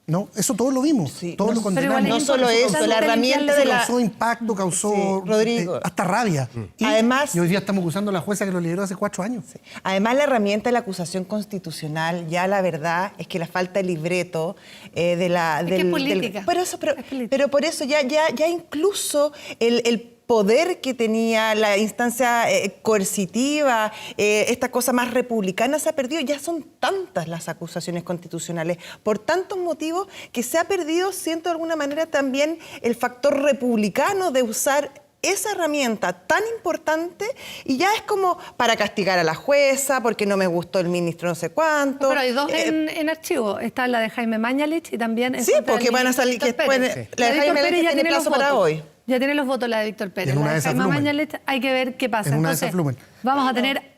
¿No? Eso todos lo vimos, todos lo condenamos. No solo eso, la herramienta de la... Causó impacto, causó Sí, Rodrigo. hasta rabia. Además- y hoy día estamos acusando a la jueza que lo lideró hace 4 años. Además, la herramienta de la acusación constitucional, ya la verdad es que la falta de libreto de la... Es que es política. Es política. Pero por eso ya incluso el poder que tenía la instancia coercitiva, esta cosa más republicana se ha perdido. Ya son tantas las acusaciones constitucionales por tantos motivos que se ha perdido, siento de alguna manera también el factor republicano de usar esa herramienta tan importante y ya es como para castigar a la jueza porque no me gustó el ministro no sé cuánto. Pero hay dos en archivo. Está la de Jaime Mañalich y también... Sí, porque van a salir que después... La de Jaime Mañalich tiene plazo para hoy. Ya tiene los votos la de Víctor Pérez. En una La de de esas Jaime flumen. Mañalich hay que ver qué pasa. En una de esas Entonces, flumen. vamos a tener...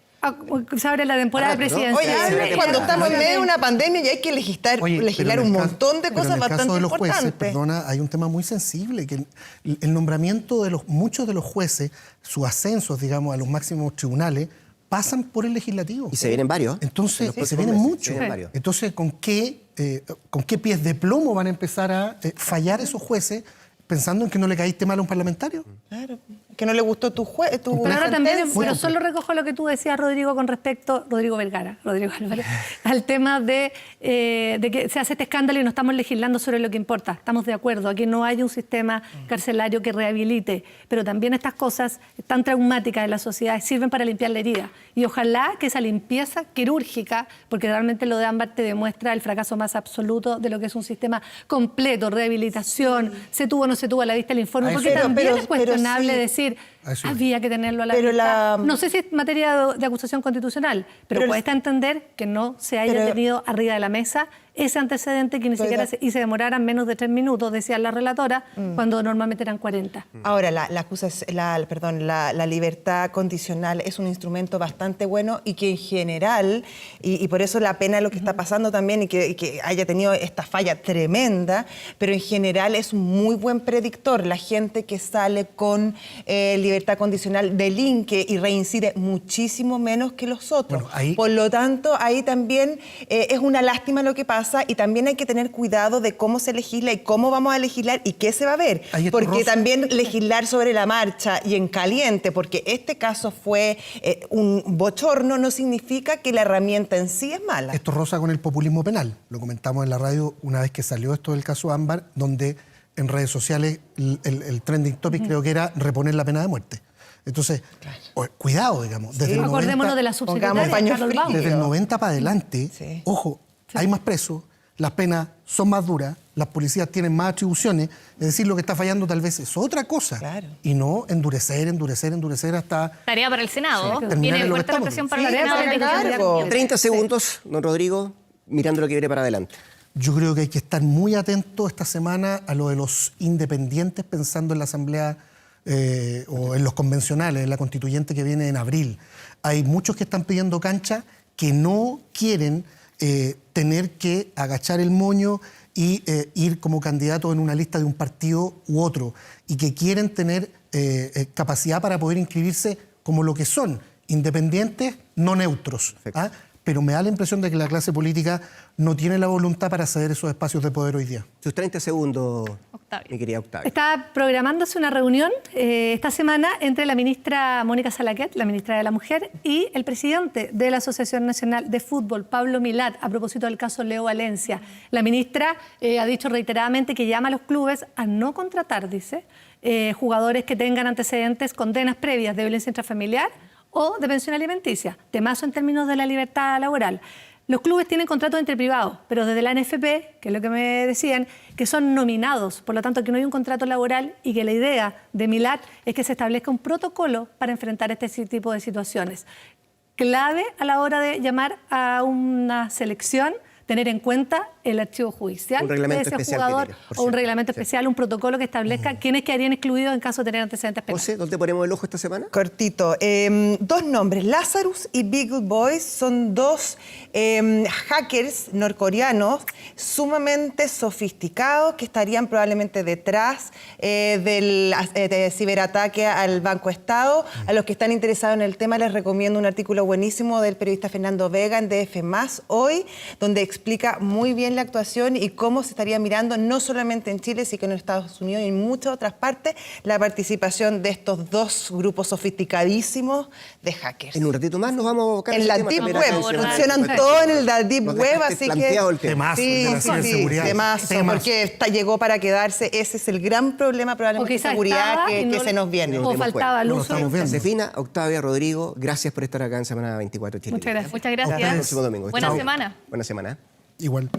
Se abre la temporada presidencial. Oye, cuando estamos en medio de una pandemia y hay que legislar pero en un el montón de pero cosas en el bastante caso de los importantes. jueces, perdona, hay un tema muy sensible, que el nombramiento de muchos de los jueces, sus ascensos, digamos, a los máximos tribunales, pasan por el legislativo. Y se vienen varios. Entonces, En los se próximos vienen meses, muchos. se vienen varios. Entonces, ¿con qué pies de plomo van a empezar a fallar esos jueces pensando en que no le caíste mal a un parlamentario? Claro, que no le gustó tu Pero ahora también, sentencia. pero solo recojo lo que tú decías, Rodrigo, con respecto, Rodrigo Vergara, Rodrigo Álvarez, al tema de que se hace este escándalo y no estamos legislando sobre lo que importa. Estamos de acuerdo, aquí no hay un sistema carcelario que rehabilite, pero también estas cosas tan traumáticas en la sociedad sirven para limpiar la herida. Y ojalá que esa limpieza quirúrgica, porque realmente lo de Ámbar te demuestra el fracaso más absoluto de lo que es un sistema completo, rehabilitación, se tuvo o no se tuvo a la vista el informe, porque también es cuestionable decir, había que tenerlo a la vista. No sé si es materia de acusación constitucional, pero cuesta entender que no se haya tenido arriba de la mesa ese antecedente que ni siquiera y se demoraran menos de 3 minutos, decía la relatora, cuando normalmente eran 40. Ahora, la libertad condicional es un instrumento bastante bueno y que en general, y por eso la pena lo que está pasando también y que haya tenido esta falla tremenda, pero en general es un muy buen predictor. La gente que sale con libertad condicional delinque y reincide muchísimo menos que los otros. Bueno, por lo tanto, ahí también es una lástima lo que pasa y también hay que tener cuidado de cómo se legisla y cómo vamos a legislar y qué se va a ver. Porque también legislar sobre la marcha y en caliente, porque este caso fue un bochorno, no significa que la herramienta en sí es mala. Esto roza con el populismo penal. Lo comentamos en la radio una vez que salió esto del caso Ámbar, donde en redes sociales el trending topic creo que era reponer la pena de muerte. Entonces, cuidado, digamos. Desde el 90, acordémonos de la subsecretaria Carol Baum. desde el 90 para adelante, ojo, hay más presos, las penas son más duras, las policías tienen más atribuciones, es decir, lo que está fallando tal vez es otra cosa. Claro. Y no endurecer hasta... Tarea para el Senado. terminar Viene en lo que fuerte estamos. represión para Sí, el Senado. se haga cargo. 30 segundos, don Rodrigo, mirando lo que viene para adelante. Yo creo que hay que estar muy atento esta semana a lo de los independientes, pensando en la Asamblea o en los convencionales, en la constituyente que viene en abril. Hay muchos que están pidiendo cancha que no quieren tener que agachar el moño y ir como candidato en una lista de un partido u otro, y que quieren tener capacidad para poder inscribirse como lo que son, independientes, no neutros. ¿Ah? Pero me da la impresión de que la clase política no tiene la voluntad para ceder esos espacios de poder hoy día. Sus 30 segundos, Octavio. mi querida Octavio. Está programándose una reunión esta semana entre la ministra Mónica Salaquet, la ministra de la Mujer, y el presidente de la Asociación Nacional de Fútbol, Pablo Milat, a propósito del caso Leo Valencia. La ministra ha dicho reiteradamente que llama a los clubes a no contratar, dice, jugadores que tengan antecedentes, condenas previas de violencia intrafamiliar o de pensión alimenticia, temazo en términos de la libertad laboral. Los clubes tienen contratos entre privados, pero desde la NFP, que es lo que me decían, que son nominados, por lo tanto que no hay un contrato laboral y que la idea de Milat es que se establezca un protocolo para enfrentar este tipo de situaciones. Clave a la hora de llamar a una selección, tener en cuenta el archivo judicial Un reglamento de ese especial que jugador tiene, por o un cierto. reglamento especial, un protocolo que establezca quiénes quedarían excluidos en caso de tener antecedentes penales. José, ¿dónde ponemos el ojo esta semana? Cortito. Dos nombres, Lazarus y Beagle Boys, son dos hackers norcoreanos sumamente sofisticados que estarían probablemente detrás del ciberataque al Banco Estado. A los que están interesados en el tema les recomiendo un artículo buenísimo del periodista Fernando Vega en DF+ hoy, donde explica muy bien la actuación y cómo se estaría mirando no solamente en Chile, sino que en Estados Unidos y en muchas otras partes la participación de estos dos grupos sofisticadísimos de hackers. En un ratito más nos vamos a abocar En ese la tema. Deep Primera Web, atención. funcionan todo en la Deep Nos Web, dejaste así planteado que... el tema. Temazo el de la ciberseguridad. Temazo, porque llegó para quedarse. Ese es el gran problema O probablemente de quizás seguridad estaba y que no- se nos viene. O faltaba No lo luz. estamos viendo. Josefina, Octavia, Rodrigo, gracias por estar acá en Semana 24 Chile. Muchas gracias. Muchas Hasta el gracias. próximo domingo. Buena Chao. semana. Buena semana. Igual.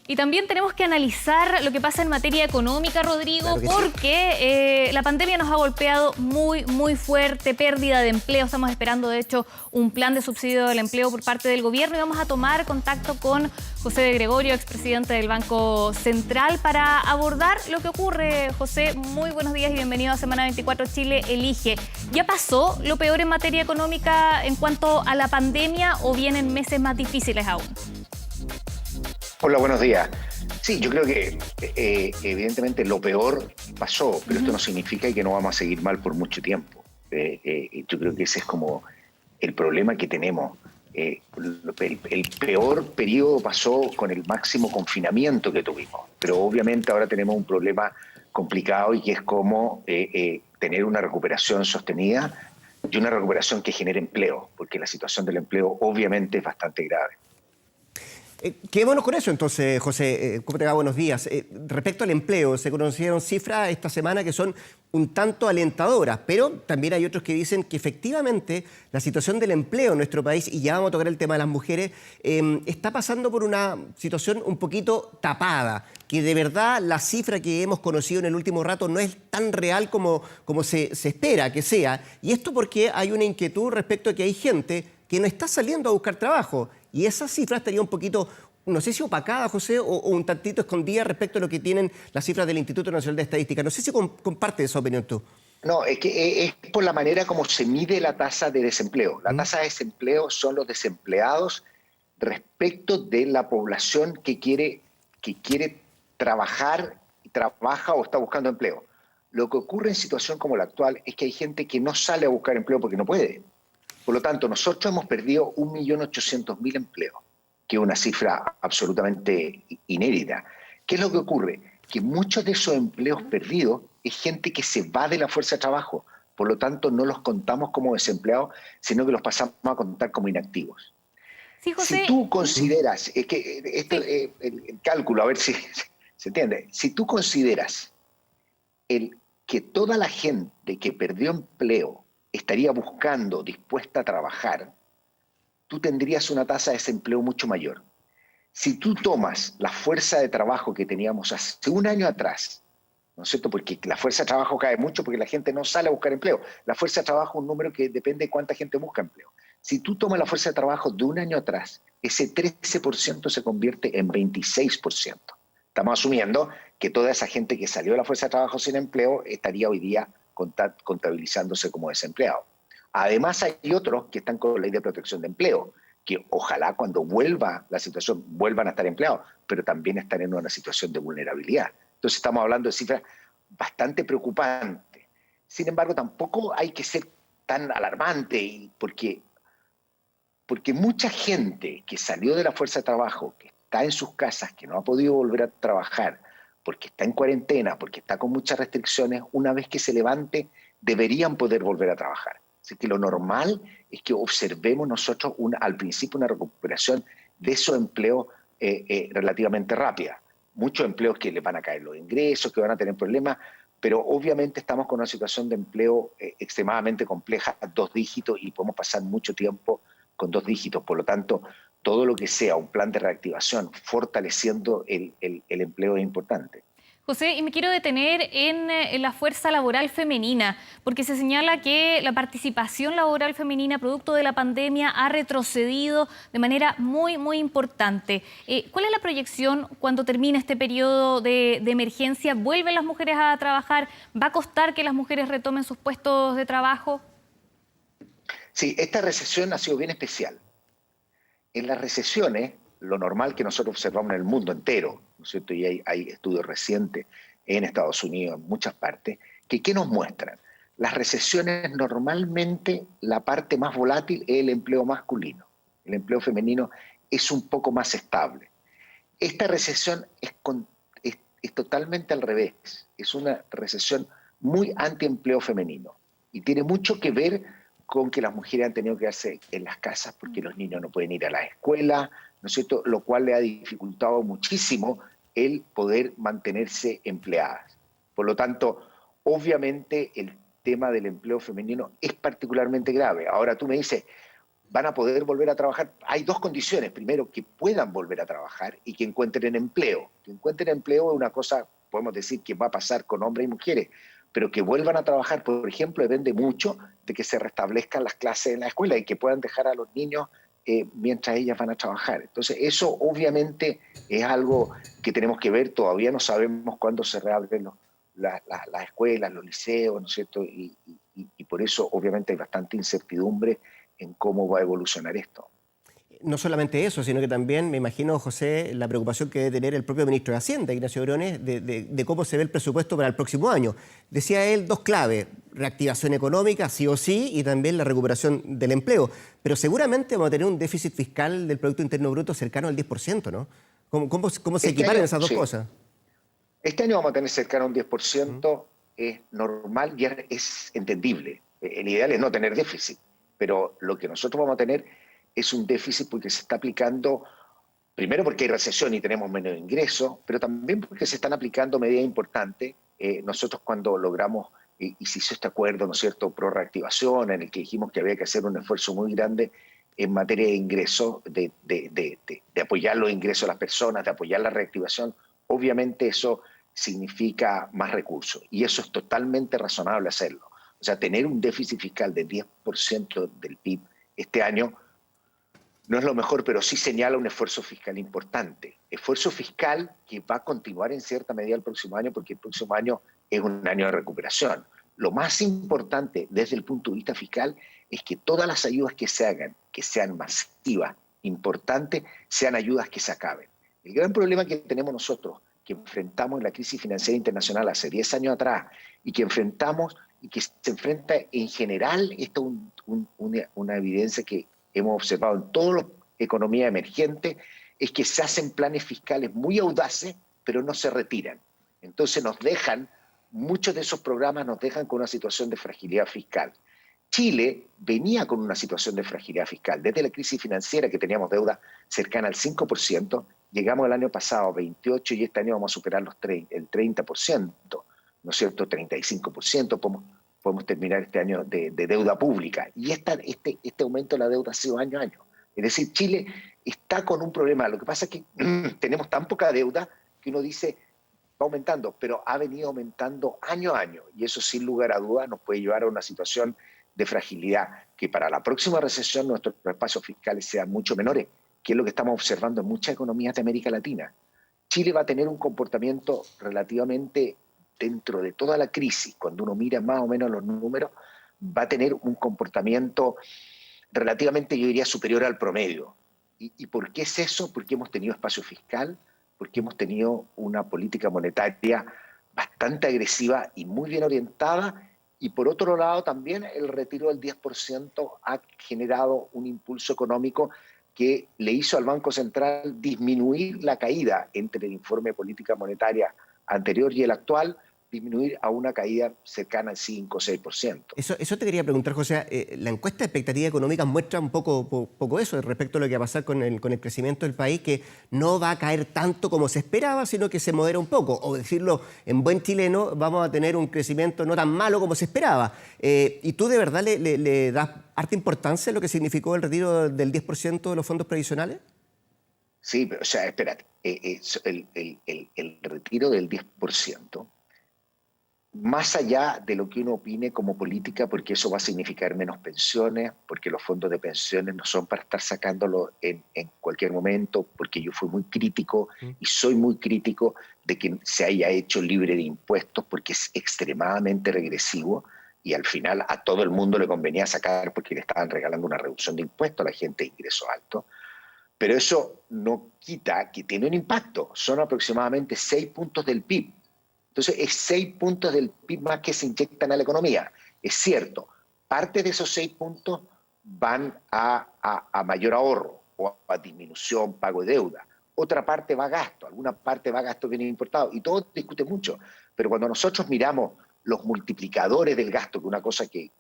Y también tenemos que analizar lo que pasa en materia económica, Rodrigo, Claro que sí. porque la pandemia nos ha golpeado muy fuerte, pérdida de empleo. Estamos esperando, de hecho, un plan de subsidio del empleo por parte del gobierno y vamos a tomar contacto con José de Gregorio, expresidente del Banco Central, para abordar lo que ocurre. José, muy buenos días y bienvenido a Semana 24 Chile Elige. ¿Ya pasó lo peor en materia económica en cuanto a la pandemia o vienen meses más difíciles aún? Hola, buenos días. Sí, yo creo que evidentemente lo peor pasó, pero esto no significa que no vamos a seguir mal por mucho tiempo. Yo creo que ese es como el problema que tenemos. El peor periodo pasó con el máximo confinamiento que tuvimos, pero obviamente ahora tenemos un problema complicado y que es cómo tener una recuperación sostenida y una recuperación que genere empleo, porque la situación del empleo obviamente es bastante grave. Quedémonos con eso entonces, José. ¿Cómo te va? Buenos días. Respecto al empleo, se conocieron cifras esta semana que son un tanto alentadoras, pero también hay otros que dicen que efectivamente la situación del empleo en nuestro país, y ya vamos a tocar el tema de las mujeres, está pasando por una situación un poquito tapada, que de verdad la cifra que hemos conocido en el último rato no es tan real como se espera que sea. Y esto porque hay una inquietud respecto a que hay gente que no está saliendo a buscar trabajo. Y esa cifra estaría un poquito, no sé si opacada, José, o un tantito escondida respecto a lo que tienen las cifras del Instituto Nacional de Estadística. No sé si compartes esa opinión tú. No, es que es por la manera como se mide la tasa de desempleo. La tasa de desempleo son los desempleados respecto de la población que quiere trabajar, trabaja o está buscando empleo. Lo que ocurre en situación como la actual es que hay gente que no sale a buscar empleo porque no puede. Por lo tanto, nosotros hemos perdido 1.800.000 empleos, que es una cifra absolutamente inédita. ¿Qué es lo que ocurre? Que muchos de esos empleos perdidos es gente que se va de la fuerza de trabajo. Por lo tanto, no los contamos como desempleados, sino que los pasamos a contar como inactivos. Sí, José. Si tú consideras, es que esto, el cálculo, a ver si se entiende. Si tú consideras que toda la gente que perdió empleo estaría buscando, dispuesta a trabajar, tú tendrías una tasa de desempleo mucho mayor. Si tú tomas la fuerza de trabajo que teníamos hace un año atrás, ¿no es cierto? Porque la fuerza de trabajo cae mucho porque la gente no sale a buscar empleo. La fuerza de trabajo es un número que depende de cuánta gente busca empleo. Si tú tomas la fuerza de trabajo de un año atrás, ese 13% se convierte en 26%. Estamos asumiendo que toda esa gente que salió de la fuerza de trabajo sin empleo estaría hoy día contabilizándose como desempleado. Además hay otros que están con ley de protección de empleo, que ojalá cuando vuelva la situación vuelvan a estar empleados, pero también están en una situación de vulnerabilidad. Entonces estamos hablando de cifras bastante preocupantes. Sin embargo, tampoco hay que ser tan alarmante, porque mucha gente que salió de la fuerza de trabajo, que está en sus casas, que no ha podido volver a trabajar, porque está en cuarentena, porque está con muchas restricciones, una vez que se levante, deberían poder volver a trabajar. Así que lo normal es que observemos nosotros al principio una recuperación de esos empleos relativamente rápida. Muchos empleos que les van a caer los ingresos, que van a tener problemas, pero obviamente estamos con una situación de empleo extremadamente compleja, 2 dígitos, y podemos pasar mucho tiempo con 2 dígitos. Por lo tanto, todo lo que sea un plan de reactivación fortaleciendo el empleo es importante. José, y me quiero detener en la fuerza laboral femenina, porque se señala que la participación laboral femenina producto de la pandemia ha retrocedido de manera muy, muy importante. ¿Cuál es la proyección cuando termine este periodo de emergencia? ¿Vuelven las mujeres a trabajar? ¿Va a costar que las mujeres retomen sus puestos de trabajo? Sí, esta recesión ha sido bien especial. En las recesiones, lo normal que nosotros observamos en el mundo entero, ¿no es cierto? Y hay estudios recientes en Estados Unidos, en muchas partes, que ¿qué nos muestran? Las recesiones normalmente la parte más volátil es el empleo masculino. El empleo femenino es un poco más estable. Esta recesión es totalmente al revés. Es una recesión muy antiempleo femenino y tiene mucho que ver con que las mujeres han tenido que quedarse en las casas porque los niños no pueden ir a la escuela, ¿no es cierto? Lo cual le ha dificultado muchísimo el poder mantenerse empleadas. Por lo tanto, obviamente el tema del empleo femenino es particularmente grave. Ahora tú me dices, ¿van a poder volver a trabajar? Hay dos condiciones. Primero, que puedan volver a trabajar y que encuentren empleo. Que encuentren empleo es una cosa, podemos decir, que va a pasar con hombres y mujeres, pero que vuelvan a trabajar, por ejemplo, depende mucho de que se restablezcan las clases en la escuela y que puedan dejar a los niños mientras ellas van a trabajar. Entonces, eso obviamente es algo que tenemos que ver. Todavía no sabemos cuándo se reabren las escuelas, los liceos, ¿no es cierto? Y por eso, obviamente, hay bastante incertidumbre en cómo va a evolucionar esto. No solamente eso, sino que también, me imagino, José, la preocupación que debe tener el propio ministro de Hacienda, Ignacio Briones, de cómo se ve el presupuesto para el próximo año. Decía él dos claves: reactivación económica, sí o sí, y también la recuperación del empleo. Pero seguramente vamos a tener un déficit fiscal del Producto Interno Bruto cercano al 10%, ¿no? ¿Cómo se equiparan esas dos cosas? Este año vamos a tener cercano a un 10%, es normal y es entendible. El ideal es no tener déficit, pero lo que nosotros vamos a tener es un déficit porque se está aplicando, primero porque hay recesión y tenemos menos ingresos, pero también porque se están aplicando medidas importantes. Nosotros cuando logramos y se hizo este acuerdo, ¿no es cierto?, pro reactivación, en el que dijimos que había que hacer un esfuerzo muy grande en materia de ingresos, de apoyar los ingresos de las personas, de apoyar la reactivación, obviamente eso significa más recursos y eso es totalmente razonable hacerlo. O sea, tener un déficit fiscal del 10% del PIB este año no es lo mejor, pero sí señala un esfuerzo fiscal importante. Esfuerzo fiscal que va a continuar en cierta medida el próximo año, porque el próximo año es un año de recuperación. Lo más importante desde el punto de vista fiscal es que todas las ayudas que se hagan, que sean masivas, importantes, sean ayudas que se acaben. El gran problema que tenemos nosotros, que enfrentamos en la crisis financiera internacional hace 10 años atrás, y que enfrentamos y que se enfrenta en general, esto es una evidencia que hemos observado en todas las economías emergentes, es que se hacen planes fiscales muy audaces, pero no se retiran. Entonces muchos de esos programas nos dejan con una situación de fragilidad fiscal. Chile venía con una situación de fragilidad fiscal. Desde la crisis financiera, que teníamos deuda cercana al 5%, llegamos el año pasado a 28% y este año vamos a superar el 30%, ¿no es cierto?, 35%, podemos terminar este año de deuda pública. Y este aumento de la deuda ha sido año a año. Es decir, Chile está con un problema. Lo que pasa es que tenemos tan poca deuda que uno dice, va aumentando, pero ha venido aumentando año a año. Y eso, sin lugar a dudas, nos puede llevar a una situación de fragilidad, que para la próxima recesión nuestros espacios fiscales sean mucho menores, que es lo que estamos observando en muchas economías de América Latina. Chile va a tener un comportamiento relativamente, dentro de toda la crisis, cuando uno mira más o menos los números, va a tener un comportamiento relativamente, yo diría, superior al promedio. ¿Y por qué es eso? Porque hemos tenido espacio fiscal, porque hemos tenido una política monetaria bastante agresiva y muy bien orientada, y por otro lado también el retiro del 10% ha generado un impulso económico que le hizo al Banco Central disminuir la caída entre el informe de política monetaria anterior y el actual, disminuir a una caída cercana al 5 o 6%. Eso te quería preguntar, José. La encuesta de expectativas económicas muestra un poco eso respecto a lo que va a pasar con el crecimiento del país, que no va a caer tanto como se esperaba, sino que se modera un poco. O decirlo en buen chileno, vamos a tener un crecimiento no tan malo como se esperaba. ¿Y tú de verdad le das harta importancia a lo que significó el retiro del 10% de los fondos previsionales? Sí, pero, o sea, espérate, el retiro del 10%, más allá de lo que uno opine como política, porque eso va a significar menos pensiones, porque los fondos de pensiones no son para estar sacándolo en cualquier momento, porque yo fui muy crítico y soy muy crítico de que se haya hecho libre de impuestos, porque es extremadamente regresivo y al final a todo el mundo le convenía sacar porque le estaban regalando una reducción de impuestos a la gente de ingresos altos. Pero eso no quita que tiene un impacto. Son aproximadamente 6 puntos del PIB. Entonces, es 6 puntos del PIB más que se inyectan a la economía. Es cierto, parte de esos 6 puntos van a mayor ahorro o a disminución, pago de deuda. Otra parte va a gasto, alguna parte va a gasto bien importado. Y todo discute mucho. Pero cuando nosotros miramos los multiplicadores del gasto, que es una cosa que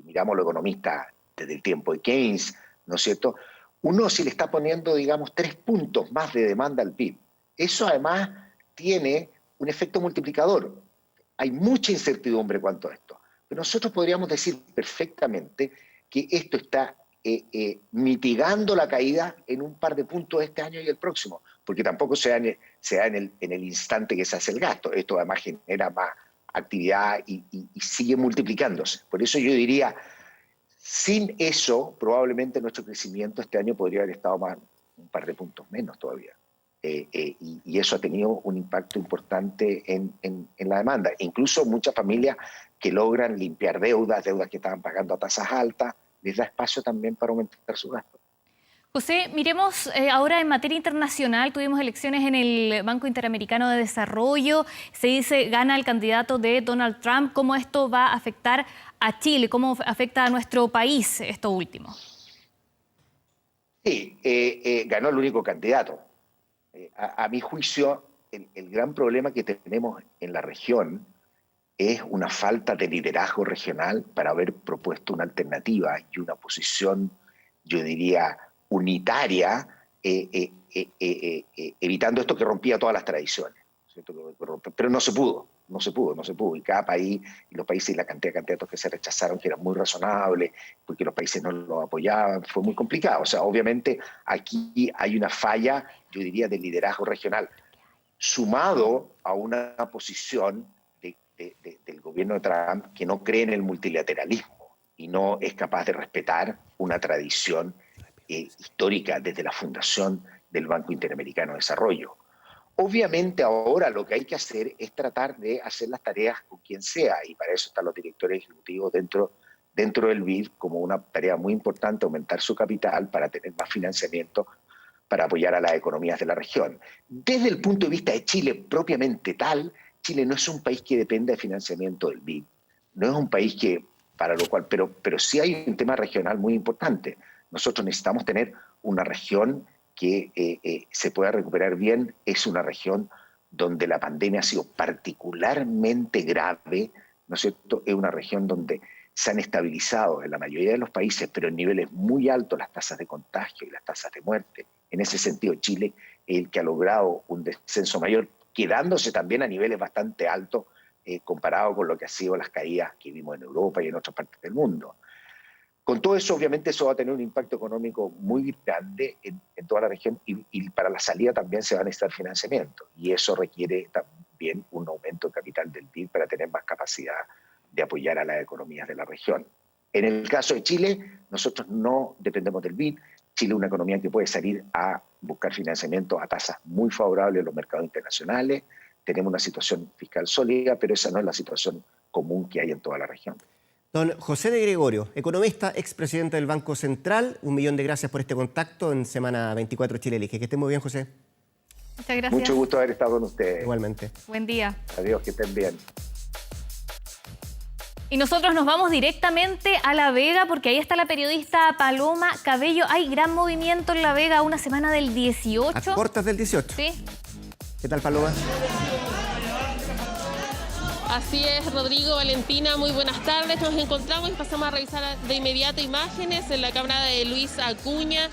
miramos los economistas desde el tiempo de Keynes, ¿no es cierto?, uno si le está poniendo, digamos, 3 puntos más de demanda al PIB. Eso además tiene un efecto multiplicador. Hay mucha incertidumbre cuanto a esto. Pero nosotros podríamos decir perfectamente que esto está mitigando la caída en un par de puntos este año y el próximo, porque tampoco se da en el instante que se hace el gasto. Esto además genera más actividad y sigue multiplicándose. Por eso yo diría, sin eso, probablemente nuestro crecimiento este año podría haber estado más, un par de puntos menos todavía. Y eso ha tenido un impacto importante en la demanda. Incluso muchas familias que logran limpiar deudas que estaban pagando a tasas altas, les da espacio también para aumentar su gasto. José, miremos ahora en materia internacional. Tuvimos elecciones en el Banco Interamericano de Desarrollo. Se dice gana el candidato de Donald Trump. ¿Cómo esto va a afectar a Chile? ¿Cómo afecta a nuestro país esto último? Sí, ganó el único candidato. A mi juicio, el gran problema que tenemos en la región es una falta de liderazgo regional para haber propuesto una alternativa y una posición, yo diría, unitaria, evitando esto que rompía todas las tradiciones, ¿cierto? Pero no se pudo. Y cada país, y los países y la cantidad de candidatos que se rechazaron, que eran muy razonables, porque los países no lo apoyaban, fue muy complicado. O sea, obviamente aquí hay una falla, yo diría, de liderazgo regional, sumado a una posición del gobierno de Trump que no cree en el multilateralismo y no es capaz de respetar una tradición histórica desde la fundación del Banco Interamericano de Desarrollo. Obviamente ahora lo que hay que hacer es tratar de hacer las tareas con quien sea, y para eso están los directores ejecutivos dentro del BID como una tarea muy importante, aumentar su capital para tener más financiamiento para apoyar a las economías de la región. Desde el punto de vista de Chile propiamente tal, Chile no es un país que dependa de financiamiento del BID, no es un país que, para lo cual, pero sí hay un tema regional muy importante. Nosotros necesitamos tener una región que se pueda recuperar bien. Es una región donde la pandemia ha sido particularmente grave, ¿no es cierto? Es una región donde se han estabilizado en la mayoría de los países, pero en niveles muy altos las tasas de contagio y las tasas de muerte. En ese sentido, Chile es el que ha logrado un descenso mayor, quedándose también a niveles bastante altos comparado con lo que han sido las caídas que vimos en Europa y en otras partes del mundo. Con todo eso, obviamente, eso va a tener un impacto económico muy grande en toda la región y para la salida también se va a necesitar financiamiento. Y eso requiere también un aumento de capital del PIB para tener más capacidad de apoyar a las economías de la región. En el caso de Chile, nosotros no dependemos del BID. Chile es una economía que puede salir a buscar financiamiento a tasas muy favorables en los mercados internacionales. Tenemos una situación fiscal sólida, pero esa no es la situación común que hay en toda la región. Don José de Gregorio, economista, expresidente del Banco Central, 1.000.000 de gracias por este contacto en Semana 24 Chile Elige. Que estén muy bien, José. Muchas gracias. Mucho gusto haber estado con ustedes. Igualmente. Buen día. Adiós, que estén bien. Y nosotros nos vamos directamente a La Vega porque ahí está la periodista Paloma Cabello. Hay gran movimiento en La Vega, una semana del 18. A puertas del 18. Sí. ¿Qué tal, Paloma? Así es, Rodrigo, Valentina, muy buenas tardes. Nos encontramos y pasamos a revisar de inmediato imágenes en la cámara de Luis Acuña.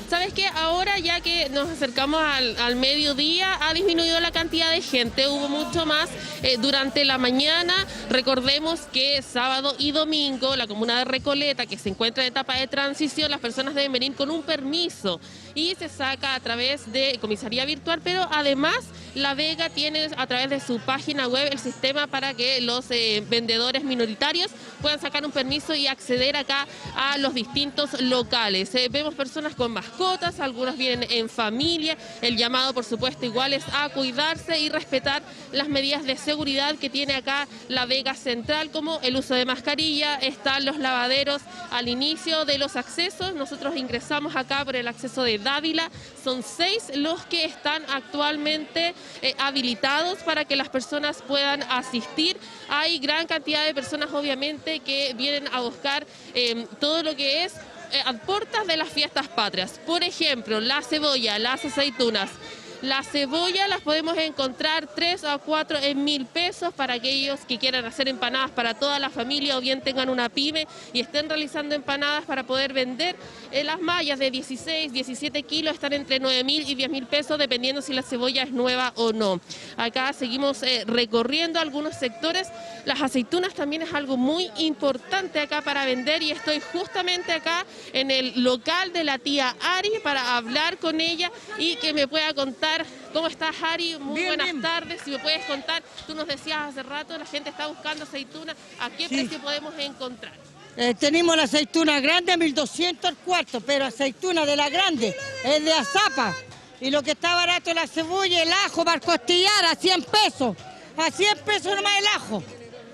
¿Sabes qué? Ahora, ya que nos acercamos al mediodía, ha disminuido la cantidad de gente. Hubo mucho más durante la mañana. Recordemos que sábado y domingo, la comuna de Recoleta, que se encuentra en etapa de transición, las personas deben venir con un permiso y se saca a través de comisaría virtual, pero además La Vega tiene a través de su página web el sistema para que los vendedores minoritarios puedan sacar un permiso y acceder acá a los distintos locales. Vemos personas con mascotas, algunos vienen en familia. El llamado, por supuesto, igual es a cuidarse y respetar las medidas de seguridad que tiene acá La Vega Central, como el uso de mascarilla. Están los lavaderos al inicio de los accesos. Nosotros ingresamos acá por el acceso de Dávila. Son 6 los que están actualmente habilitados para que las personas puedan asistir. Hay gran cantidad de personas, obviamente, que vienen a buscar todo lo que es aportas de las fiestas patrias. Por ejemplo, la cebolla, las aceitunas. La cebolla las podemos encontrar 3 a 4 en 1.000 pesos para aquellos que quieran hacer empanadas para toda la familia o bien tengan una pyme y estén realizando empanadas para poder vender. Las mallas de 16, 17 kilos están entre 9.000 y 10.000 pesos dependiendo si la cebolla es nueva o no. Acá seguimos recorriendo algunos sectores. Las aceitunas también es algo muy importante acá para vender y estoy justamente acá en el local de la tía Ari para hablar con ella y que me pueda contar. ¿Cómo estás, Ari? Muy buenas tardes. Si me puedes contar, tú nos decías hace rato, la gente está buscando aceituna. ¿A qué precio podemos encontrar? Tenemos la aceituna grande a 1.200 el cuarto, pero aceituna de la grande es de azapa. Y lo que está barato es la cebolla, el ajo para costillar a 100 pesos. A 100 pesos nomás el ajo.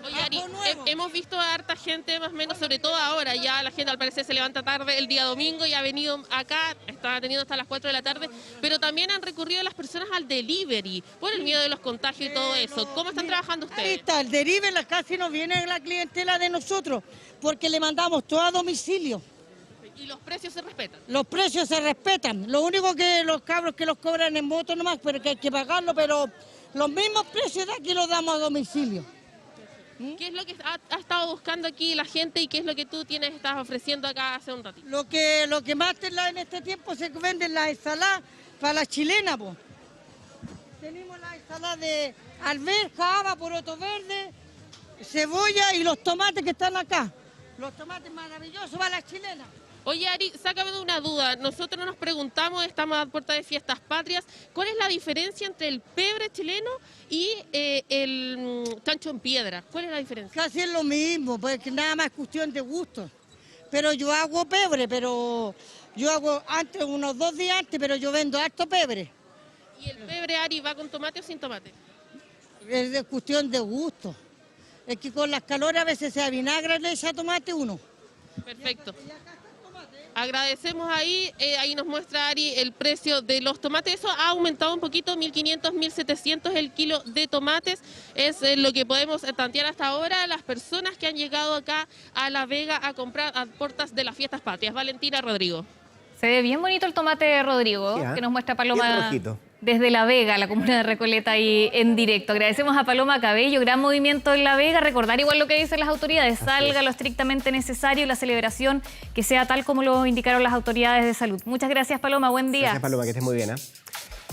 Oye, Ari, hemos visto a harta gente, más o menos, sobre todo ahora, ya la gente al parecer se levanta tarde el día domingo y ha venido acá, está teniendo hasta las 4 de la tarde, pero también han recurrido las personas al delivery, por el miedo de los contagios y todo eso. ¿Cómo están trabajando ustedes? Ahí está, el delivery casi no viene la clientela de nosotros, porque le mandamos todo a domicilio. ¿Y los precios se respetan? Los precios se respetan, lo único que los cabros que los cobran en moto nomás, pero que hay que pagarlo, pero los mismos precios de aquí los damos a domicilio. ¿Qué es lo que ha estado buscando aquí la gente y qué es lo que tú estás ofreciendo acá hace un ratito? Lo que más en este tiempo se venden las ensaladas para la chilena, po. Tenemos la ensalada de alberja, haba, poroto verde, cebolla y los tomates que están acá. Los tomates maravillosos para la chilena. Oye, Ari, sácame de una duda. Nosotros nos preguntamos, estamos a puerta de Fiestas Patrias, ¿cuál es la diferencia entre el pebre chileno y el chancho en piedra? ¿Cuál es la diferencia? Casi es lo mismo, porque nada más es cuestión de gusto. Pero yo hago pebre, pero yo hago antes, unos 2 días antes, pero yo vendo harto pebre. ¿Y el pebre, Ari, va con tomate o sin tomate? Es de cuestión de gusto. Es que con las calores a veces se avinagra, le echa tomate uno. Perfecto. Agradecemos ahí nos muestra Ari el precio de los tomates. Eso ha aumentado un poquito, 1.500, 1.700 el kilo de tomates. Es lo que podemos tantear hasta ahora. Las personas que han llegado acá a La Vega a comprar a puertas de las Fiestas Patrias. Valentina, Rodrigo. Se ve bien bonito el tomate, Rodrigo, que nos muestra Paloma desde La Vega, la comuna de Recoleta, ahí en directo. Agradecemos a Paloma Cabello, gran movimiento en La Vega. Recordar igual lo que dicen las autoridades, salga lo estrictamente necesario y la celebración que sea tal como lo indicaron las autoridades de salud. Muchas gracias, Paloma, buen día. Gracias, Paloma, que estés muy bien.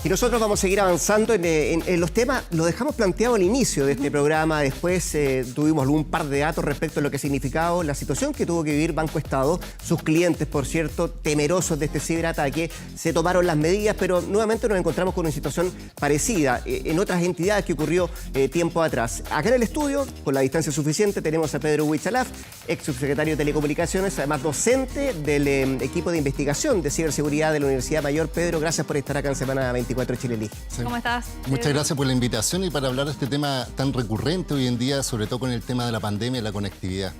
Y nosotros vamos a seguir avanzando en los temas, lo dejamos planteado al inicio de este programa, después tuvimos algún par de datos respecto a lo que ha significado la situación que tuvo que vivir Banco Estado, sus clientes, por cierto, temerosos de este ciberataque, se tomaron las medidas, pero nuevamente nos encontramos con una situación parecida en otras entidades que ocurrió tiempo atrás. Acá en el estudio, con la distancia suficiente, tenemos a Pedro Huichalaf, ex subsecretario de Telecomunicaciones, además docente del equipo de investigación de ciberseguridad de la Universidad Mayor. Pedro, gracias por estar acá en Semana 24 Chile Elige. Sí. ¿Cómo estás? Muchas gracias por la invitación y para hablar de este tema tan recurrente hoy en día, sobre todo con el tema de la pandemia y la conectividad.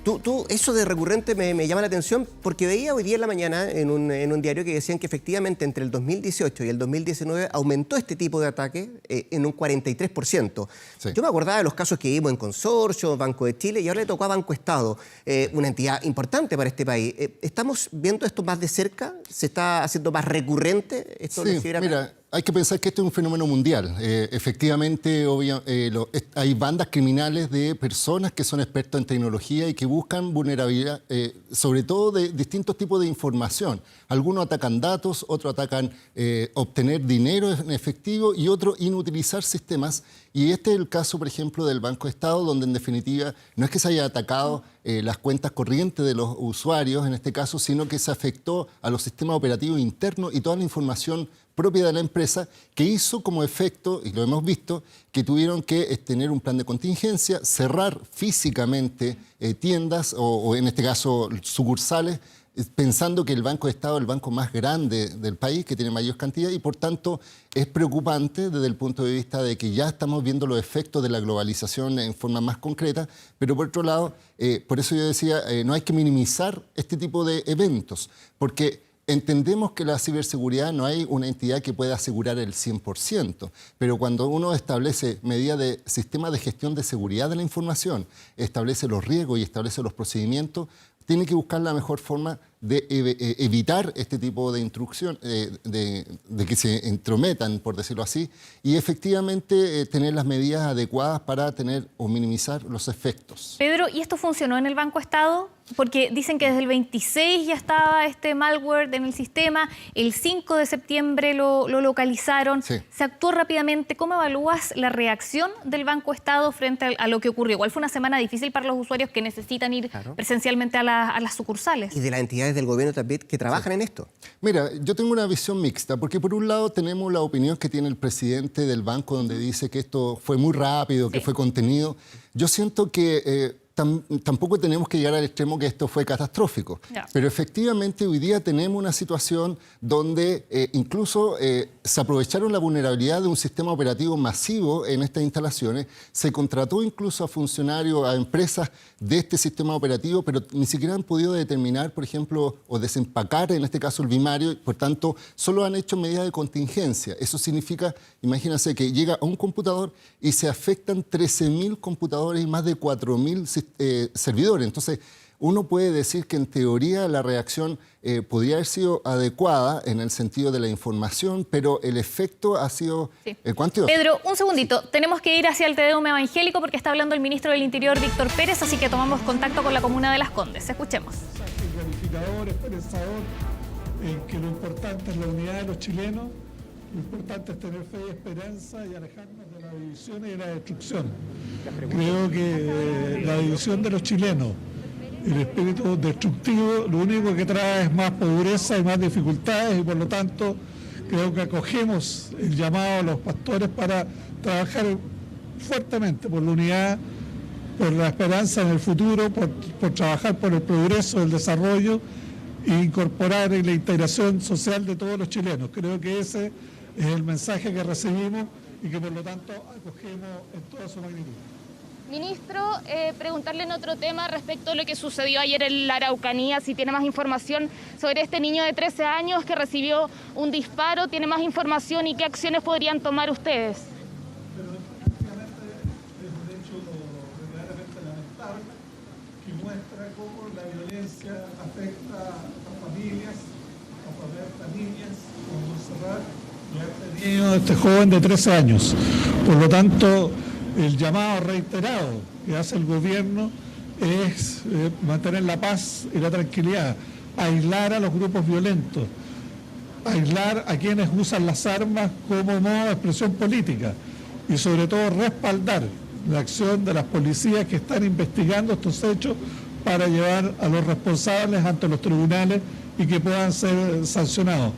Eso de recurrente me llama la atención porque veía hoy día en la mañana en un diario que decían que efectivamente entre el 2018 y el 2019 aumentó este tipo de ataque en un 43%. Sí. Yo me acordaba de los casos que vimos en Consorcio, Banco de Chile y ahora le tocó a Banco Estado, una entidad importante para este país. ¿Estamos viendo esto más de cerca? ¿Se está haciendo más recurrente esto? Sí, mira, hay que pensar que este es un fenómeno mundial. Efectivamente, hay bandas criminales de personas que son expertos en tecnología y que buscan vulnerabilidad, sobre todo de distintos tipos de información. Algunos atacan datos, otros atacan obtener dinero en efectivo y otros inutilizar sistemas. Y este es el caso, por ejemplo, del Banco Estado, donde en definitiva no es que se haya atacado las cuentas corrientes de los usuarios, en este caso, sino que se afectó a los sistemas operativos internos y toda la información propia de la empresa, que hizo como efecto, y lo hemos visto, que tuvieron que tener un plan de contingencia, cerrar físicamente tiendas o en este caso sucursales, pensando que el Banco de Estado es el banco más grande del país, que tiene mayor cantidad, y por tanto es preocupante desde el punto de vista de que ya estamos viendo los efectos de la globalización en forma más concreta, pero por otro lado, por eso yo decía, no hay que minimizar este tipo de eventos, porque entendemos que la ciberseguridad no hay una entidad que pueda asegurar el 100%, pero cuando uno establece medidas de sistema de gestión de seguridad de la información, establece los riesgos y establece los procedimientos, tiene que buscar la mejor forma de evitar este tipo de intrusión, de que se entrometan, por decirlo así, y efectivamente tener las medidas adecuadas para tener o minimizar los efectos. Pedro, ¿y esto funcionó en el Banco Estado? Porque dicen que desde el 26 ya estaba este malware en el sistema, el 5 de septiembre lo localizaron, sí. Se actuó rápidamente. ¿Cómo evalúas la reacción del Banco Estado frente a lo que ocurrió? Igual fue una semana difícil para los usuarios que necesitan ir presencialmente a las sucursales. Y de las entidades del gobierno también que trabajan en esto. Mira, yo tengo una visión mixta, porque por un lado tenemos la opinión que tiene el presidente del banco, donde dice que esto fue muy rápido, que fue contenido. Yo siento que tampoco tenemos que llegar al extremo que esto fue catastrófico. Ya. Pero efectivamente hoy día tenemos una situación donde incluso se aprovecharon la vulnerabilidad de un sistema operativo masivo en estas instalaciones, se contrató incluso a funcionarios, a empresas de este sistema operativo, pero ni siquiera han podido determinar, por ejemplo, o desempacar en este caso el bimario, por tanto, solo han hecho medidas de contingencia. Eso significa, imagínense que llega a un computador y se afectan 13.000 computadores y más de 4.000 servidores. Entonces, uno puede decir que en teoría la reacción podría haber sido adecuada en el sentido de la información, pero el efecto ha sido cuantioso. Pedro, un segundito. Tenemos que ir hacia el Te Deum evangélico porque está hablando el ministro del Interior, Víctor Pérez, así que tomamos contacto con la comuna de Las Condes. Escuchemos. Verificador, esperanzador, que lo importante es la unidad de los chilenos, lo importante es tener fe y esperanza y alejarnos de la división y de la destrucción. Creo que la división de los chilenos, el espíritu destructivo, lo único que trae es más pobreza y más dificultades, y por lo tanto creo que acogemos el llamado a los pastores para trabajar fuertemente por la unidad, por la esperanza en el futuro, por trabajar por el progreso, el desarrollo e incorporar en la integración social de todos los chilenos. Creo que ese es el mensaje que recibimos y que por lo tanto acogemos en toda su magnitud. Ministro, preguntarle en otro tema respecto a lo que sucedió ayer en la Araucanía, si tiene más información sobre este niño de 13 años que recibió un disparo, ¿tiene más información y qué acciones podrían tomar ustedes? Pero efectivamente es un hecho verdaderamente lamentable que muestra cómo la violencia afecta a familias, a niñas, como Montserrat, y a este niño, este joven de 13 años. Por lo tanto, el llamado reiterado que hace el gobierno es mantener la paz y la tranquilidad, aislar a los grupos violentos, aislar a quienes usan las armas como modo de expresión política y sobre todo respaldar la acción de las policías que están investigando estos hechos para llevar a los responsables ante los tribunales y que puedan ser sancionados.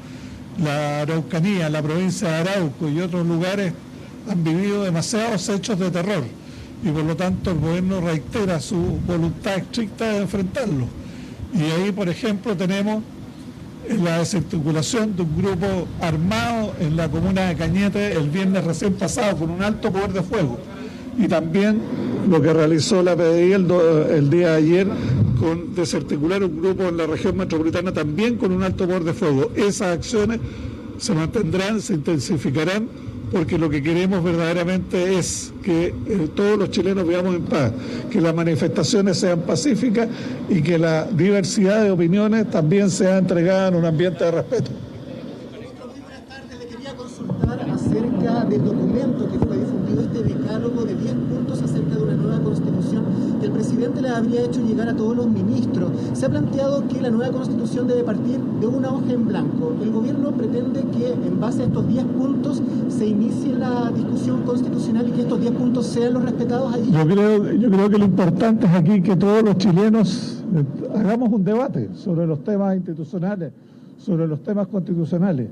La Araucanía, la provincia de Arauco y otros lugares han vivido demasiados hechos de terror y por lo tanto el gobierno reitera su voluntad estricta de enfrentarlo. Y ahí, por ejemplo, tenemos la desarticulación de un grupo armado en la comuna de Cañete el viernes recién pasado con un alto poder de fuego. Y también lo que realizó la PDI el día de ayer con desarticular un grupo en la región metropolitana también con un alto poder de fuego. Esas acciones se mantendrán, se intensificarán, porque lo que queremos verdaderamente es que todos los chilenos vivamos en paz, que las manifestaciones sean pacíficas y que la diversidad de opiniones también sea entregada en un ambiente de respeto. Ministro, muy buenas tardes. Le quería consultar les habría hecho llegar a todos los ministros. Se ha planteado que la nueva Constitución debe partir de una hoja en blanco. El gobierno pretende que en base a estos 10 puntos se inicie la discusión constitucional y que estos 10 puntos sean los respetados allí. Yo creo que lo importante es aquí que todos los chilenos hagamos un debate sobre los temas institucionales, sobre los temas constitucionales.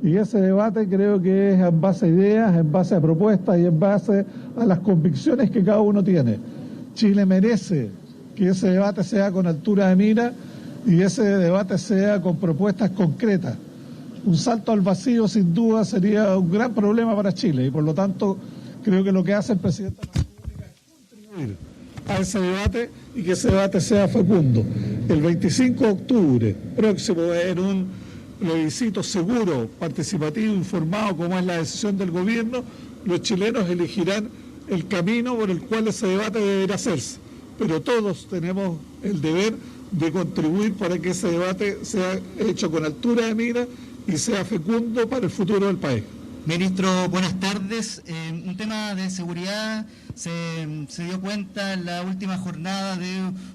Y ese debate creo que es en base a ideas, en base a propuestas y en base a las convicciones que cada uno tiene. Chile merece que ese debate sea con altura de mira y ese debate sea con propuestas concretas. Un salto al vacío sin duda sería un gran problema para Chile y por lo tanto creo que lo que hace el presidente de la República es contribuir a ese debate y que ese debate sea fecundo. El 25 de octubre próximo, en un plebiscito seguro, participativo, informado, como es la decisión del gobierno, los chilenos elegirán el camino por el cual ese debate deberá hacerse. Pero todos tenemos el deber de contribuir para que ese debate sea hecho con altura de mira y sea fecundo para el futuro del país. Ministro, buenas tardes. Un tema de seguridad, se dio cuenta en la última jornada de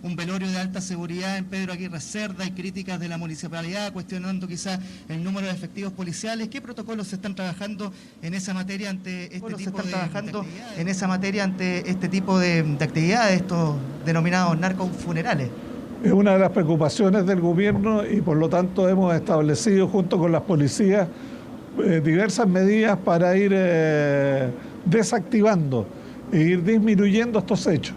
un velorio de alta seguridad en Pedro Aguirre Cerda. Hay críticas de la municipalidad cuestionando quizás el número de efectivos policiales. ¿Qué protocolos se están trabajando en esa materia ante este tipo de actividades, estos denominados narcofunerales? Es una de las preocupaciones del gobierno y por lo tanto hemos establecido junto con las policías diversas medidas para ir desactivando e ir disminuyendo estos hechos.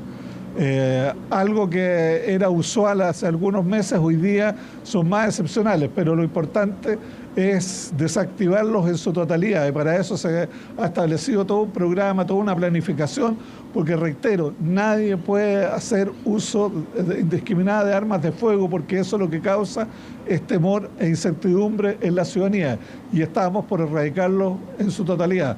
Algo que era usual hace algunos meses, hoy día son más excepcionales, pero lo importante es desactivarlos en su totalidad y para eso se ha establecido todo un programa, toda una planificación, porque reitero, nadie puede hacer uso indiscriminado de armas de fuego porque eso lo que causa es temor e incertidumbre en la ciudadanía y estamos por erradicarlos en su totalidad.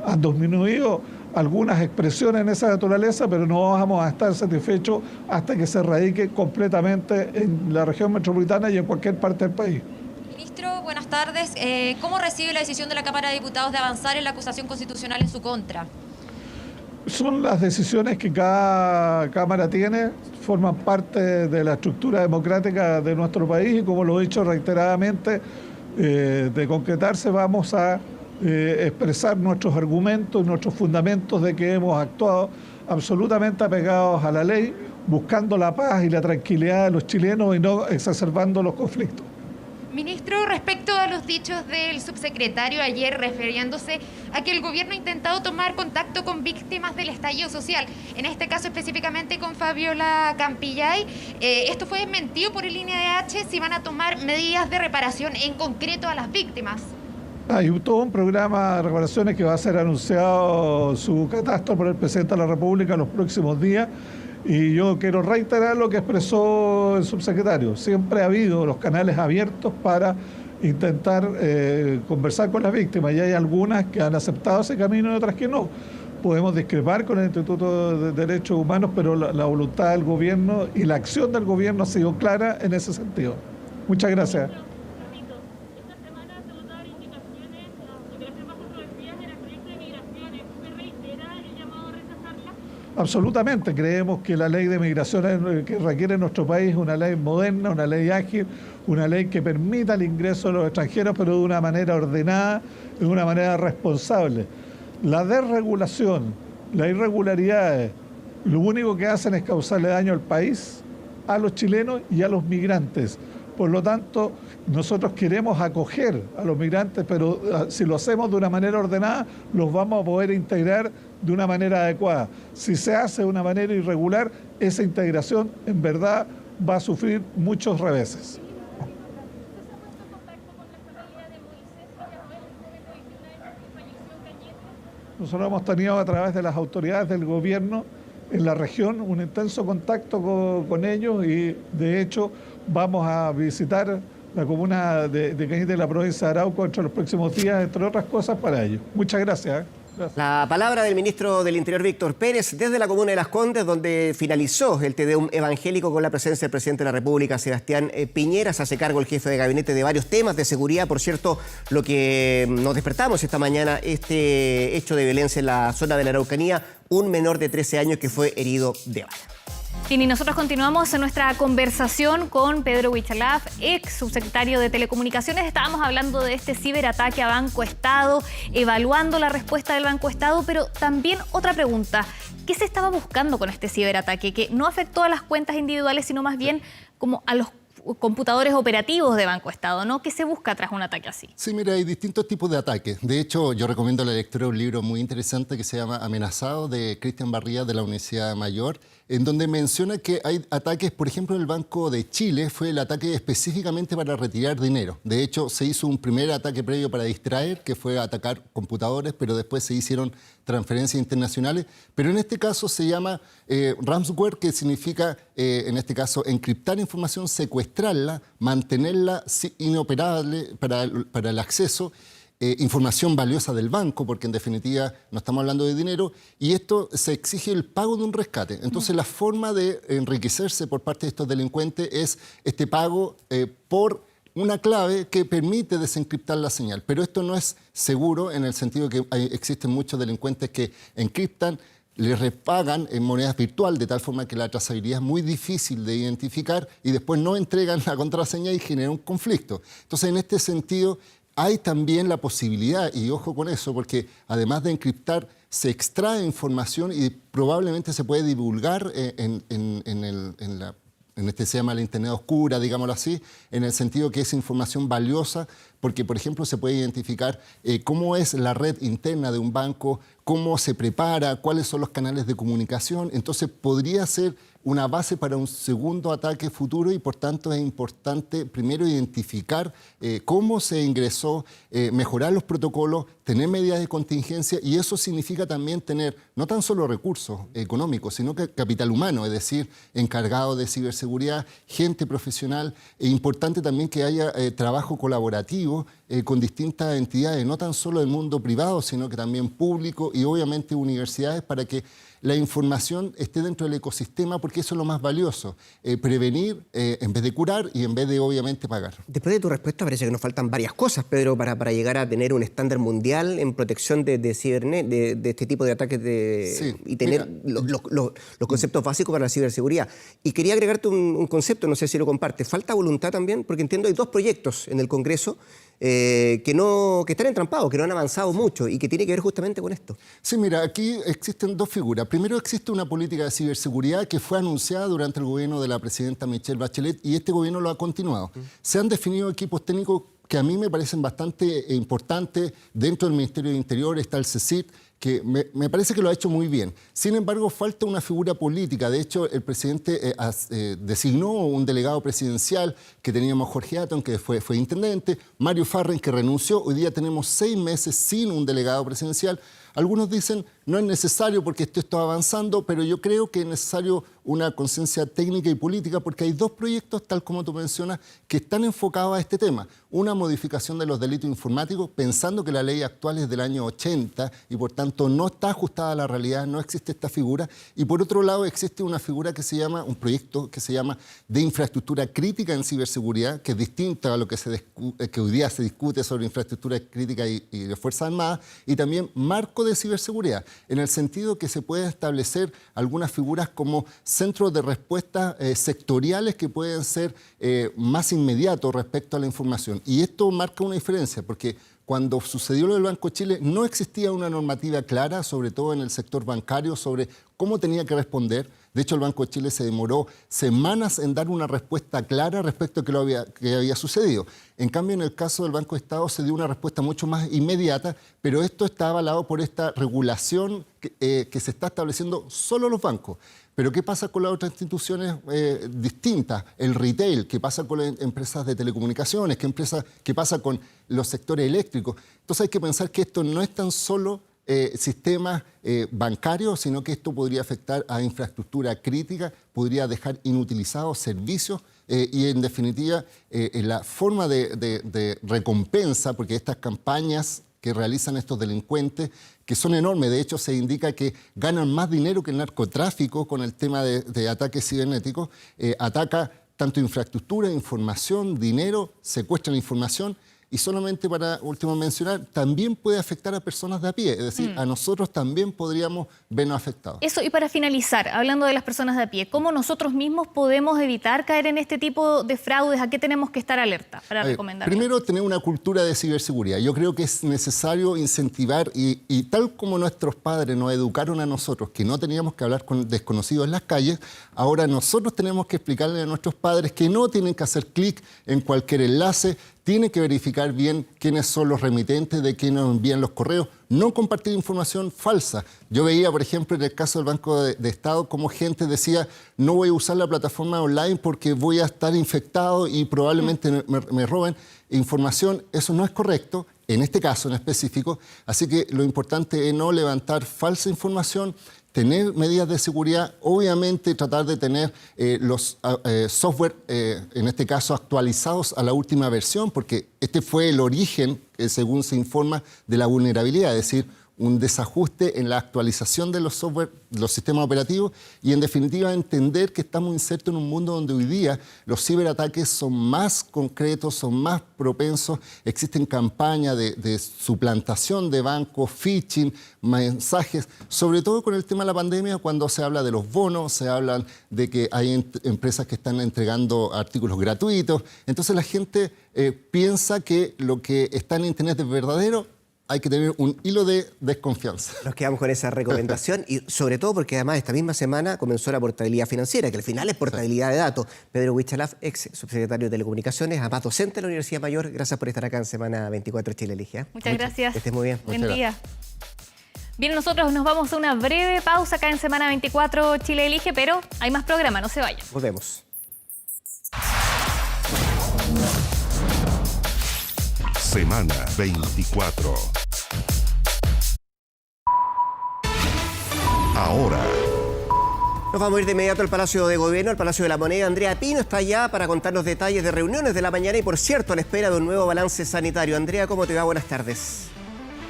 Han disminuido algunas expresiones en esa naturaleza, pero no vamos a estar satisfechos hasta que se erradique completamente en la región metropolitana y en cualquier parte del país. Ministro, buenas tardes. ¿Cómo recibe la decisión de la Cámara de Diputados de avanzar en la acusación constitucional en su contra? Son las decisiones que cada Cámara tiene, forman parte de la estructura democrática de nuestro país y como lo he dicho reiteradamente, de concretarse vamos a expresar nuestros argumentos y nuestros fundamentos de que hemos actuado absolutamente apegados a la ley, buscando la paz y la tranquilidad de los chilenos y no exacerbando los conflictos. Ministro, respecto a los dichos del subsecretario ayer refiriéndose a que el gobierno ha intentado tomar contacto con víctimas del estallido social, en este caso específicamente con Fabiola Campillay, ¿esto fue desmentido por el INDH? ¿Si van a tomar medidas de reparación en concreto a las víctimas? Hay todo un programa de reparaciones que va a ser anunciado su catastro por el presidente de la República en los próximos días. Y yo quiero reiterar lo que expresó el subsecretario. Siempre ha habido los canales abiertos para intentar conversar con las víctimas y hay algunas que han aceptado ese camino y otras que no. Podemos discrepar con el Instituto de Derechos Humanos, pero la voluntad del gobierno y la acción del gobierno ha sido clara en ese sentido. Muchas gracias. Absolutamente, creemos que la ley de migración que requiere nuestro país es una ley moderna, una ley ágil, una ley que permita el ingreso de los extranjeros, pero de una manera ordenada, de una manera responsable. La desregulación, las irregularidades, lo único que hacen es causarle daño al país, a los chilenos y a los migrantes. Por lo tanto, nosotros queremos acoger a los migrantes, pero si lo hacemos de una manera ordenada, los vamos a poder integrar de una manera adecuada. Si se hace de una manera irregular, esa integración en verdad va a sufrir muchos reveses. Nosotros hemos tenido a través de las autoridades del gobierno en la región un intenso contacto con ellos y de hecho vamos a visitar la comuna de Cañete de la provincia de Arauco entre los próximos días, entre otras cosas para ello. Muchas gracias. Gracias. La palabra del ministro del Interior, Víctor Pérez, desde la comuna de Las Condes, donde finalizó el Te Deum evangélico con la presencia del presidente de la República, Sebastián Piñera. Se hace cargo el jefe de gabinete de varios temas de seguridad. Por cierto, lo que nos despertamos esta mañana, este hecho de violencia en la zona de la Araucanía, un menor de 13 años que fue herido de bala. Bien, y nosotros continuamos en nuestra conversación con Pedro Huichalaf, ex subsecretario de Telecomunicaciones. Estábamos hablando de este ciberataque a Banco Estado, evaluando la respuesta del Banco Estado, pero también otra pregunta. ¿Qué se estaba buscando con este ciberataque? Que no afectó a las cuentas individuales, sino más bien como a los computadores operativos de Banco Estado, ¿no? ¿Qué se busca tras un ataque así? Sí, mira, hay distintos tipos de ataques. De hecho, yo recomiendo la lectura de un libro muy interesante que se llama Amenazado, de Cristian Barría, de la Universidad Mayor, en donde menciona que hay ataques, por ejemplo, en el Banco de Chile fue el ataque específicamente para retirar dinero. De hecho, se hizo un primer ataque previo para distraer, que fue atacar computadores, pero después se hicieron transferencias internacionales. Pero en este caso se llama ransomware, que significa, en este caso, encriptar información, secuestrarla, mantenerla inoperable para el acceso, información valiosa del banco, porque en definitiva no estamos hablando de dinero, y esto se exige el pago de un rescate. Entonces la forma de enriquecerse por parte de estos delincuentes es este pago por una clave que permite desencriptar la señal. Pero esto no es seguro en el sentido que existen muchos delincuentes que encriptan, les repagan en monedas virtual, de tal forma que la trazabilidad es muy difícil de identificar y después no entregan la contraseña y genera un conflicto. Entonces, en este sentido, hay también la posibilidad, y ojo con eso, porque además de encriptar, se extrae información y probablemente se puede divulgar en este se llama la Internet oscura, digámoslo así, en el sentido que es información valiosa, porque, por ejemplo, se puede identificar cómo es la red interna de un banco, cómo se prepara, cuáles son los canales de comunicación. Entonces, podría ser una base para un segundo ataque futuro y, por tanto, es importante primero identificar cómo se ingresó, mejorar los protocolos, tener medidas de contingencia, y eso significa también tener no tan solo recursos económicos, sino que capital humano, es decir, encargado de ciberseguridad, gente profesional. Es importante también que haya trabajo colaborativo con distintas entidades, no tan solo del mundo privado, sino que también público y obviamente universidades, para que la información esté dentro del ecosistema, porque eso es lo más valioso. Prevenir en vez de curar y en vez de, obviamente, pagar. Después de tu respuesta parece que nos faltan varias cosas, Pedro, para llegar a tener un estándar mundial en protección de cibernet, de este tipo de ataques sí, y tener los conceptos básicos para la ciberseguridad. Y quería agregarte un concepto, no sé si lo compartes. Falta voluntad también, porque entiendo hay dos proyectos en el Congreso que están entrampados, que no han avanzado mucho y que tiene que ver justamente con esto. Sí, mira, aquí existen dos figuras. Primero, existe una política de ciberseguridad que fue anunciada durante el gobierno de la presidenta Michelle Bachelet y este gobierno lo ha continuado. Se han definido equipos técnicos que a mí me parecen bastante importantes. Dentro del Ministerio de Interior está el CECIT, que me parece que lo ha hecho muy bien. Sin embargo, falta una figura política. De hecho, el presidente designó un delegado presidencial, que teníamos Jorge Atton, que fue intendente, Mario Farren, que renunció. Hoy día tenemos 6 meses sin un delegado presidencial. Algunos dicen no es necesario porque esto está avanzando, pero yo creo que es necesario una conciencia técnica y política, porque hay dos proyectos, tal como tú mencionas, que están enfocados a este tema. Una modificación de los delitos informáticos, pensando que la ley actual es del año 80 y por tanto no está ajustada a la realidad, no existe esta figura. Y por otro lado existe una figura que se llama, un proyecto que se llama de infraestructura crítica en ciberseguridad, que es distinta a lo que hoy día se discute sobre infraestructura crítica y de Fuerzas Armadas, y también marco de ciberseguridad, en el sentido que se pueden establecer algunas figuras como centros de respuesta sectoriales que pueden ser más inmediatos respecto a la información. Y esto marca una diferencia, porque cuando sucedió lo del Banco de Chile no existía una normativa clara, sobre todo en el sector bancario, sobre cómo tenía que responder. De hecho, el Banco de Chile se demoró semanas en dar una respuesta clara respecto a que había sucedido. En cambio, en el caso del Banco de Estado se dio una respuesta mucho más inmediata, pero esto está avalado por esta regulación que se está estableciendo solo los bancos. Pero ¿qué pasa con las otras instituciones distintas? El retail, ¿qué pasa con las empresas de telecomunicaciones? ¿Qué pasa con los sectores eléctricos? Entonces hay que pensar que esto no es tan solo sistemas bancarios, sino que esto podría afectar a infraestructura crítica, podría dejar inutilizados servicios y, en definitiva, la forma de recompensa, porque estas campañas que realizan estos delincuentes, que son enormes. De hecho, se indica que ganan más dinero que el narcotráfico con el tema de ataques cibernéticos. Ataca tanto infraestructura, información, dinero, secuestran información. y solamente para último mencionar, también puede afectar a personas de a pie, es decir, a nosotros también podríamos vernos afectados. Eso, y para finalizar, hablando de las personas de a pie, ¿cómo nosotros mismos podemos evitar caer en este tipo de fraudes? ¿A qué tenemos que estar alerta para recomendar? Primero, tener una cultura de ciberseguridad. Yo creo que es necesario incentivar y tal como nuestros padres nos educaron a nosotros que no teníamos que hablar con desconocidos en las calles, ahora nosotros tenemos que explicarle a nuestros padres que no tienen que hacer clic en cualquier enlace, tienen que verificar bien quiénes son los remitentes, de quién nos envían los correos, no compartir información falsa. Yo veía, por ejemplo, en el caso del Banco de Estado, cómo gente decía, no voy a usar la plataforma online porque voy a estar infectado y probablemente me roben información. Eso no es correcto, en este caso en específico. Así que lo importante es no levantar falsa información, tener medidas de seguridad, obviamente tratar de tener los software, en este caso, actualizados a la última versión, porque este fue el origen, según se informa, de la vulnerabilidad, es decir, un desajuste en la actualización de los software, los sistemas operativos y, en definitiva, entender que estamos insertos en un mundo donde hoy día los ciberataques son más concretos, son más propensos, existen campañas de suplantación de bancos, phishing, mensajes, sobre todo con el tema de la pandemia, cuando se habla de los bonos, se habla de que hay empresas que están entregando artículos gratuitos. Entonces la gente piensa que lo que está en Internet es verdadero. Hay que tener un hilo de desconfianza. Nos quedamos con esa recomendación y sobre todo porque además esta misma semana comenzó la portabilidad financiera, que al final es portabilidad de datos. Pedro Huichalaf, ex subsecretario de Telecomunicaciones, además docente de la Universidad Mayor, gracias por estar acá en Semana 24 Chile Elige. Muchas gracias. Que estés muy bien. Buen día. Bien, nosotros nos vamos a una breve pausa acá en Semana 24 Chile Elige, pero hay más programa, no se vayan. Volvemos. Semana 24. Ahora. Nos vamos a ir de inmediato al Palacio de Gobierno, al Palacio de la Moneda. Andrea Pino está allá para contarnos detalles de reuniones de la mañana y, por cierto, a la espera de un nuevo balance sanitario. Andrea, ¿cómo te va? Buenas tardes.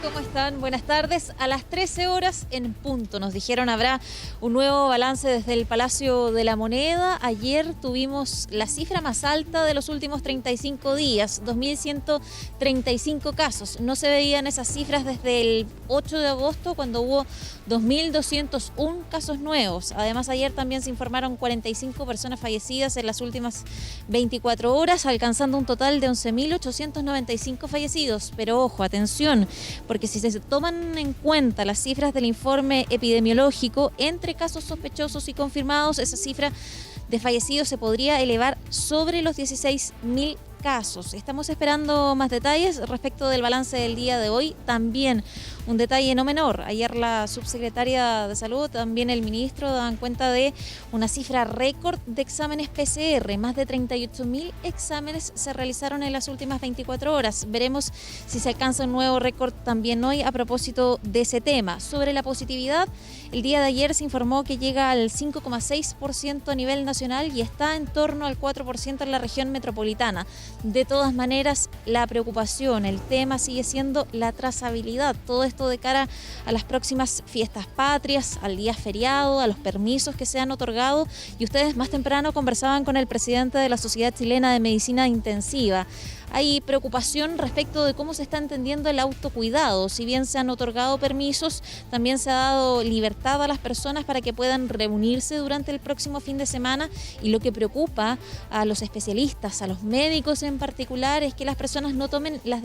¿Cómo están? Buenas tardes. A las 13 horas en punto nos dijeron habrá un nuevo balance desde el Palacio de la Moneda. Ayer tuvimos la cifra más alta de los últimos 35 días, 2.135 casos. No se veían esas cifras desde el 8 de agosto cuando hubo 2.201 casos nuevos. Además, ayer también se informaron 45 personas fallecidas en las últimas 24 horas, alcanzando un total de 11.895 fallecidos. Pero ojo, atención, porque si se toman en cuenta las cifras del informe epidemiológico, entre casos sospechosos y confirmados, esa cifra de fallecidos se podría elevar sobre los 16.000 casos. Estamos esperando más detalles respecto del balance del día de hoy. También un detalle no menor. Ayer la subsecretaria de Salud, también el ministro, dan cuenta de una cifra récord de exámenes PCR. Más de 38.000 exámenes se realizaron en las últimas 24 horas. Veremos si se alcanza un nuevo récord también hoy a propósito de ese tema. Sobre la positividad, el día de ayer se informó que llega al 5,6% a nivel nacional y está en torno al 4% en la región metropolitana. De todas maneras, la preocupación, el tema sigue siendo la trazabilidad. Todo esto de cara a las próximas fiestas patrias, al día feriado, a los permisos que se han otorgado. Y ustedes más temprano conversaban con el presidente de la Sociedad Chilena de Medicina Intensiva. Hay preocupación respecto de cómo se está entendiendo el autocuidado. Si bien se han otorgado permisos, también se ha dado libertad a las personas para que puedan reunirse durante el próximo fin de semana. Y lo que preocupa a los especialistas, a los médicos en particular, es que las personas no tomen las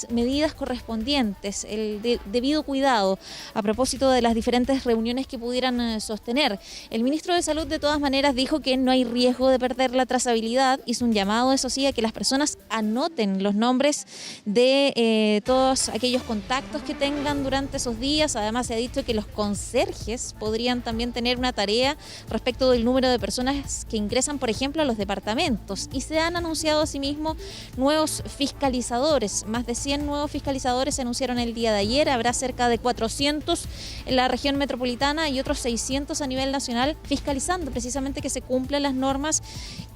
medidas correspondientes, el debido cuidado a propósito de las diferentes reuniones que pudieran sostener. El ministro de Salud, de todas maneras, dijo que no hay riesgo de perder la trazabilidad. Hizo un llamado, eso sí, a que las personas anoten los nombres de todos aquellos contactos que tengan durante esos días. Además, se ha dicho que los conserjes podrían también tener una tarea respecto del número de personas que ingresan, por ejemplo, a los departamentos. Y se han anunciado asimismo nuevos fiscalizadores. Más de 100 nuevos fiscalizadores se anunciaron el día de ayer. Habrá cerca de 400 en la región metropolitana y otros 600 a nivel nacional, fiscalizando precisamente que se cumplan las normas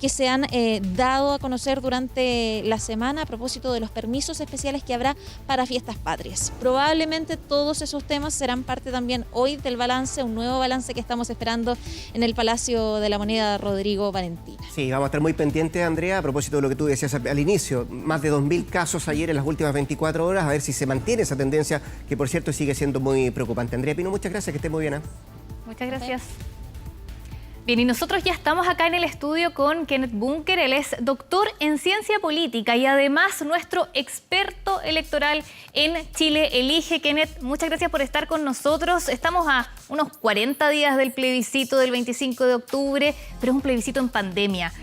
que se han dado a conocer durante la semana a propósito de los permisos especiales que habrá para fiestas patrias. Probablemente todos esos temas serán parte también hoy del balance, un nuevo balance que estamos esperando en el Palacio de la Moneda Rodrigo Valentina. Sí, vamos a estar muy pendientes, Andrea, a propósito de lo que tú decías al inicio. Más de 2.000 casos ayer en las últimas 24 horas, a ver si se mantiene esa tendencia, que por cierto sigue siendo muy preocupante. Andrea Pino, muchas gracias, que esté muy bien. Muchas gracias. Bien, y nosotros ya estamos acá en el estudio con Kenneth Bunker. Él es doctor en ciencia política y además nuestro experto electoral en Chile Elige. Kenneth, muchas gracias por estar con nosotros. Estamos a unos 40 días del plebiscito del 25 de octubre, pero es un plebiscito en pandemia.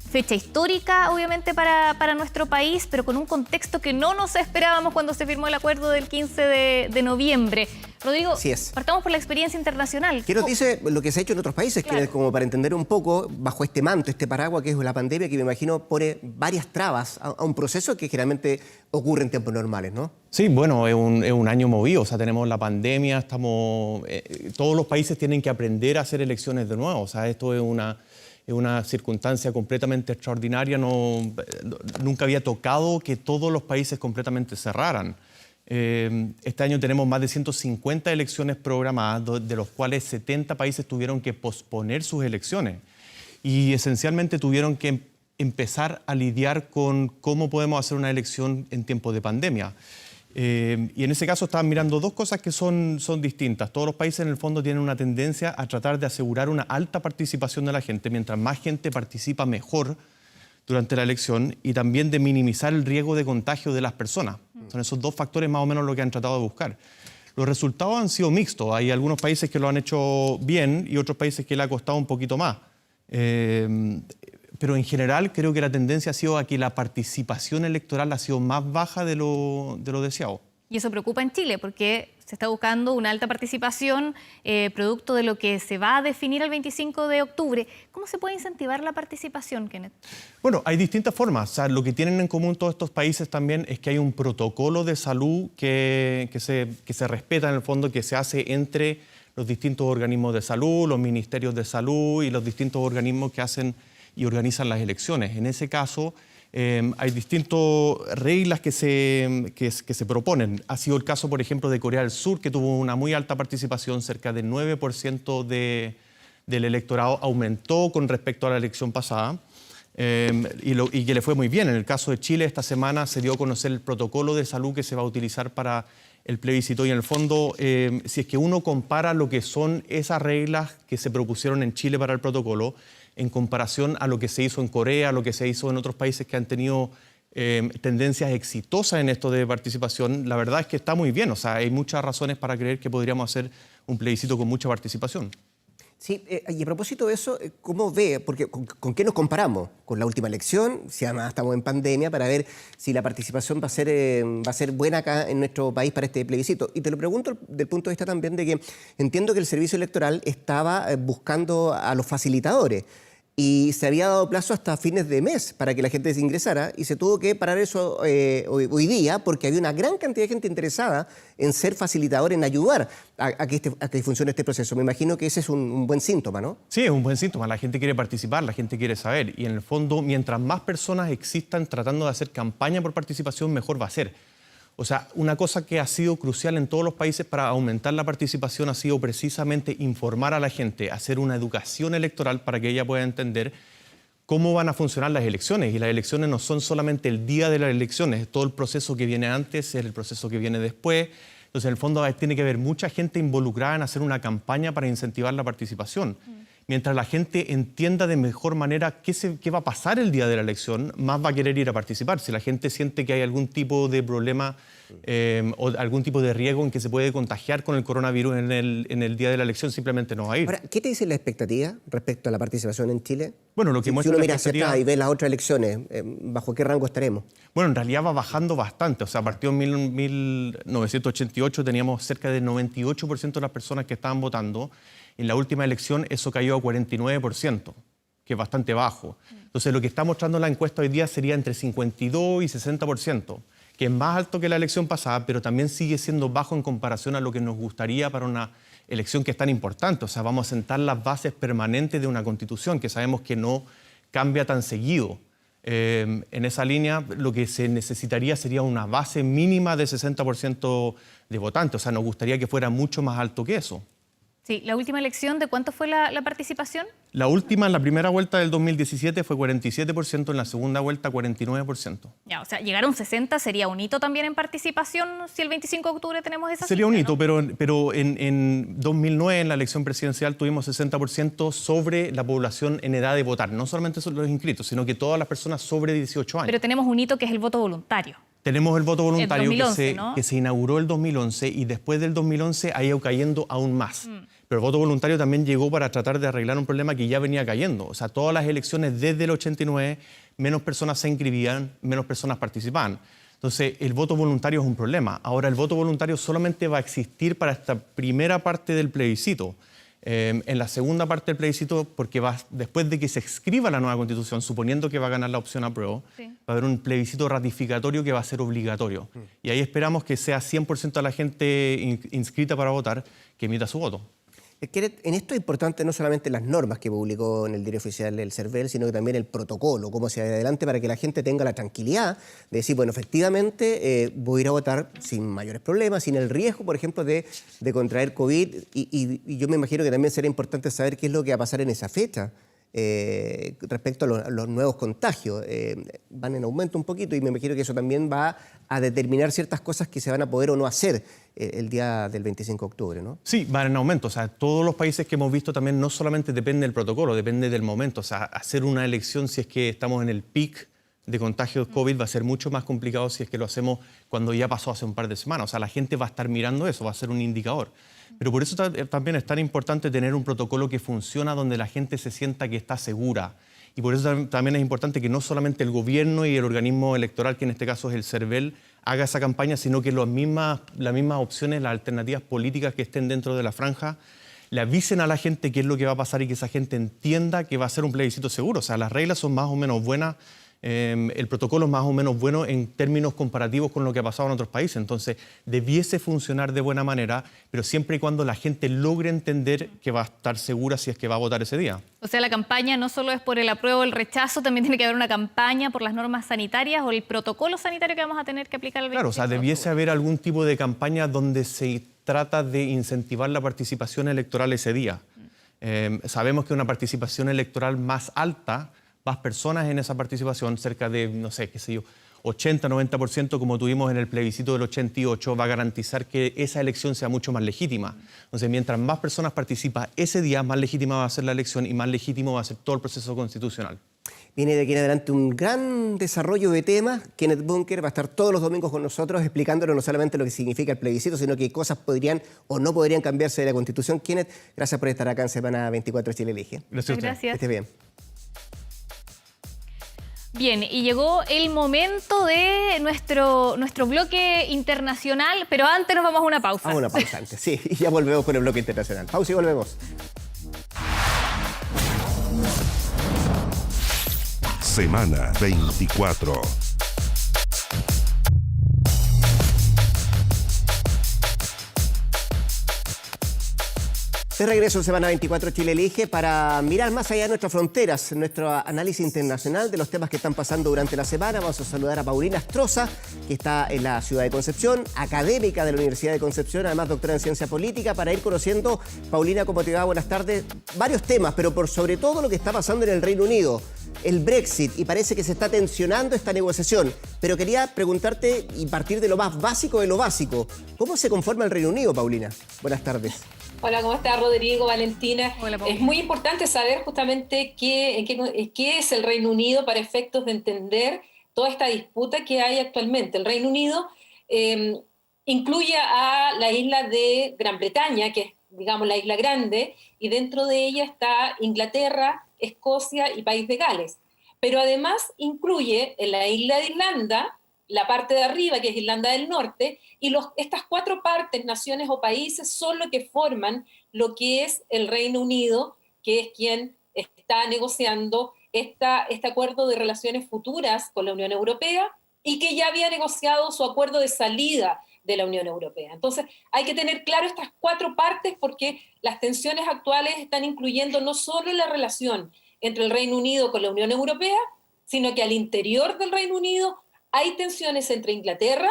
Fecha histórica, obviamente, para nuestro país, pero con un contexto que no nos esperábamos cuando se firmó el acuerdo del 15 de noviembre. Rodrigo, partamos por la experiencia internacional. ¿Qué nos dice lo que se ha hecho en otros países? Claro. Que como para entender un poco, bajo este manto, este paraguas que es la pandemia, que me imagino pone varias trabas a un proceso que generalmente ocurre en tiempos normales, ¿no? Sí, bueno, es un año movido, o sea, tenemos la pandemia, todos los países tienen que aprender a hacer elecciones de nuevo, o sea, esto es una circunstancia completamente extraordinaria, nunca había tocado que todos los países completamente cerraran. Este año tenemos más de 150 elecciones programadas, de los cuales 70 países tuvieron que posponer sus elecciones y esencialmente tuvieron que empezar a lidiar con cómo podemos hacer una elección en tiempos de pandemia. Y en ese caso estaban mirando dos cosas que son distintas. Todos los países en el fondo tienen una tendencia a tratar de asegurar una alta participación de la gente. Mientras más gente participa, mejor durante la elección, y también de minimizar el riesgo de contagio de las personas. Son esos dos factores más o menos lo que han tratado de buscar. Los resultados han sido mixtos. Hay algunos países que lo han hecho bien y otros países que le ha costado un poquito más. Pero en general creo que la tendencia ha sido a que la participación electoral ha sido más baja de lo deseado. Y eso preocupa en Chile porque se está buscando una alta participación producto de lo que se va a definir el 25 de octubre. ¿Cómo se puede incentivar la participación, Kenneth? Bueno, hay distintas formas. O sea, lo que tienen en común todos estos países también es que hay un protocolo de salud que se respeta en el fondo, que se hace entre los distintos organismos de salud, los ministerios de salud y los distintos organismos que hacen y organizan las elecciones. En ese caso, hay distintas reglas que se proponen. Ha sido el caso, por ejemplo, de Corea del Sur, que tuvo una muy alta participación, cerca del 9% del electorado aumentó con respecto a la elección pasada, y que le fue muy bien. En el caso de Chile, esta semana se dio a conocer el protocolo de salud que se va a utilizar para el plebiscito, y en el fondo, si es que uno compara lo que son esas reglas que se propusieron en Chile para el protocolo, en comparación a lo que se hizo en Corea, a lo que se hizo en otros países que han tenido tendencias exitosas en esto de participación, la verdad es que está muy bien. O sea, hay muchas razones para creer que podríamos hacer un plebiscito con mucha participación. Sí, y a propósito de eso, ¿cómo ve? Porque ¿con qué nos comparamos? ¿Con la última elección? Si además estamos en pandemia, para ver si la participación va a ser buena acá en nuestro país para este plebiscito. Y te lo pregunto del punto de vista también de que entiendo que el Servicio Electoral estaba buscando a los facilitadores y se había dado plazo hasta fines de mes para que la gente se ingresara, y se tuvo que parar eso hoy día porque había una gran cantidad de gente interesada en ser facilitador, en ayudar a que funcione este proceso. Me imagino que ese es un buen síntoma, ¿no? Sí, es un buen síntoma. La gente quiere participar, la gente quiere saber, y en el fondo, mientras más personas existan tratando de hacer campaña por participación, mejor va a ser. O sea, una cosa que ha sido crucial en todos los países para aumentar la participación ha sido precisamente informar a la gente, hacer una educación electoral para que ella pueda entender cómo van a funcionar las elecciones. Y las elecciones no son solamente el día de las elecciones, es todo el proceso que viene antes, es el proceso que viene después. Entonces, en el fondo, tiene que haber mucha gente involucrada en hacer una campaña para incentivar la participación. Mientras la gente entienda de mejor manera qué va a pasar el día de la elección, más va a querer ir a participar. Si la gente siente que hay algún tipo de problema o algún tipo de riesgo en que se puede contagiar con el coronavirus en el día de la elección, simplemente no va a ir. Ahora, ¿qué te dice la expectativa respecto a la participación en Chile? Bueno, lo que muestra si uno la mira hacia expectativa... atrás y ve las otras elecciones, ¿bajo qué rango estaremos? Bueno, en realidad va bajando bastante. O sea, partió en 1988, teníamos cerca del 98% de las personas que estaban votando. En la última elección eso cayó a 49%, que es bastante bajo. Entonces, lo que está mostrando la encuesta hoy día sería entre 52 y 60%, que es más alto que la elección pasada, pero también sigue siendo bajo en comparación a lo que nos gustaría para una elección que es tan importante. O sea, vamos a sentar las bases permanentes de una constitución que sabemos que no cambia tan seguido. En esa línea lo que se necesitaría sería una base mínima de 60% de votantes, o sea, nos gustaría que fuera mucho más alto que eso. Sí, la última elección, ¿de cuánto fue la participación? La última, en la primera vuelta del 2017 fue 47%, en la segunda vuelta 49%. Ya, o sea, llegar a un 60 sería un hito también en participación si el 25 de octubre tenemos esa Sería cifra, un hito, ¿no? pero en 2009, en la elección presidencial, tuvimos 60% sobre la población en edad de votar. No solamente son los inscritos, sino que todas las personas sobre 18 años. Pero tenemos un hito que es el voto voluntario. Tenemos el voto voluntario 2011, ¿no? que se inauguró el 2011 y después del 2011 ha ido cayendo aún más. Pero el voto voluntario también llegó para tratar de arreglar un problema que ya venía cayendo. O sea, todas las elecciones desde el 89, menos personas se inscribían, menos personas participaban. Entonces, el voto voluntario es un problema. Ahora, el voto voluntario solamente va a existir para esta primera parte del plebiscito. En la segunda parte del plebiscito, porque después de que se escriba la nueva Constitución, suponiendo que va a ganar la opción apruebo, va a haber un plebiscito ratificatorio que va a ser obligatorio. Y ahí esperamos que sea 100% de la gente inscrita para votar que emita su voto. En esto es importante no solamente las normas que publicó en el diario oficial el CERVEL, sino que también el protocolo, cómo se va adelante para que la gente tenga la tranquilidad de decir, bueno, efectivamente voy a ir a votar sin mayores problemas, sin el riesgo, por ejemplo, de contraer COVID. Y yo me imagino que también será importante saber qué es lo que va a pasar en esa fecha. Respecto a los nuevos contagios, van en aumento un poquito y me imagino que eso también va a determinar ciertas cosas que se van a poder o no hacer el día del 25 de octubre, ¿no? Sí, van en aumento. O sea, todos los países que hemos visto también no solamente depende del protocolo, depende del momento. O sea, hacer una elección si es que estamos en el pic de contagios COVID va a ser mucho más complicado si es que lo hacemos cuando ya pasó hace un par de semanas. O sea, la gente va a estar mirando eso, va a ser un indicador. Pero por eso también es tan importante tener un protocolo que funciona donde la gente se sienta que está segura. Y por eso también es importante que no solamente el gobierno y el organismo electoral, que en este caso es el CERVEL, haga esa campaña, sino que las mismas opciones, las alternativas políticas que estén dentro de la franja, le avisen a la gente qué es lo que va a pasar y que esa gente entienda que va a ser un plebiscito seguro. O sea, las reglas son más o menos buenas. El protocolo es más o menos bueno en términos comparativos con lo que ha pasado en otros países. Entonces, debiese funcionar de buena manera, pero siempre y cuando la gente logre entender que va a estar segura si es que va a votar ese día. O sea, la campaña no solo es por el apruebo o el rechazo, también tiene que haber una campaña por las normas sanitarias o el protocolo sanitario que vamos a tener que aplicar el 25 Claro, o sea, debiese haber algún tipo de campaña donde se trata de incentivar la participación electoral ese día. Sabemos que una participación electoral más alta, más personas en esa participación, cerca de, no sé, qué sé yo, 80-90% como tuvimos en el plebiscito del 88, va a garantizar que esa elección sea mucho más legítima. Entonces, mientras más personas participan ese día, más legítima va a ser la elección y más legítimo va a ser todo el proceso constitucional. Viene de aquí en adelante un gran desarrollo de temas. Kenneth Bunker va a estar todos los domingos con nosotros explicándonos no solamente lo que significa el plebiscito, sino que cosas podrían o no podrían cambiarse de la Constitución. Kenneth, gracias por estar acá en Semana 24 Chile Elige. Gracias a usted. Gracias. Que esté bien. Bien, y llegó el momento de nuestro bloque internacional, pero antes nos vamos a una pausa. A una pausa antes, sí, y ya volvemos con el bloque internacional. Pausa y volvemos. Semana 24. De regreso en Semana 24 Chile Elige para mirar más allá de nuestras fronteras, nuestro análisis internacional de los temas que están pasando durante la semana. Vamos a saludar a Paulina Astroza, que está en la ciudad de Concepción, académica de la Universidad de Concepción, además doctora en Ciencia Política, para ir conociendo, Paulina, ¿cómo te va? Buenas tardes. Varios temas, pero sobre todo lo que está pasando en el Reino Unido, el Brexit, y parece que se está tensionando esta negociación. Pero quería preguntarte y partir de lo más básico de lo básico. ¿Cómo se conforma el Reino Unido, Paulina? Buenas tardes. Hola, ¿cómo está Rodrigo, Valentina? Hola, Paula. Es muy importante saber justamente qué es el Reino Unido para efectos de entender toda esta disputa que hay actualmente. El Reino Unido incluye a la isla de Gran Bretaña, que es, digamos, la isla grande, y dentro de ella está Inglaterra, Escocia y País de Gales. Pero además incluye en la isla de Irlanda, la parte de arriba, que es Irlanda del Norte, y estas cuatro partes, naciones o países, son lo que forman lo que es el Reino Unido, que es quien está negociando este acuerdo de relaciones futuras con la Unión Europea y que ya había negociado su acuerdo de salida de la Unión Europea. Entonces, hay que tener claro estas cuatro partes porque las tensiones actuales están incluyendo no solo la relación entre el Reino Unido con la Unión Europea, sino que al interior del Reino Unido hay tensiones entre Inglaterra,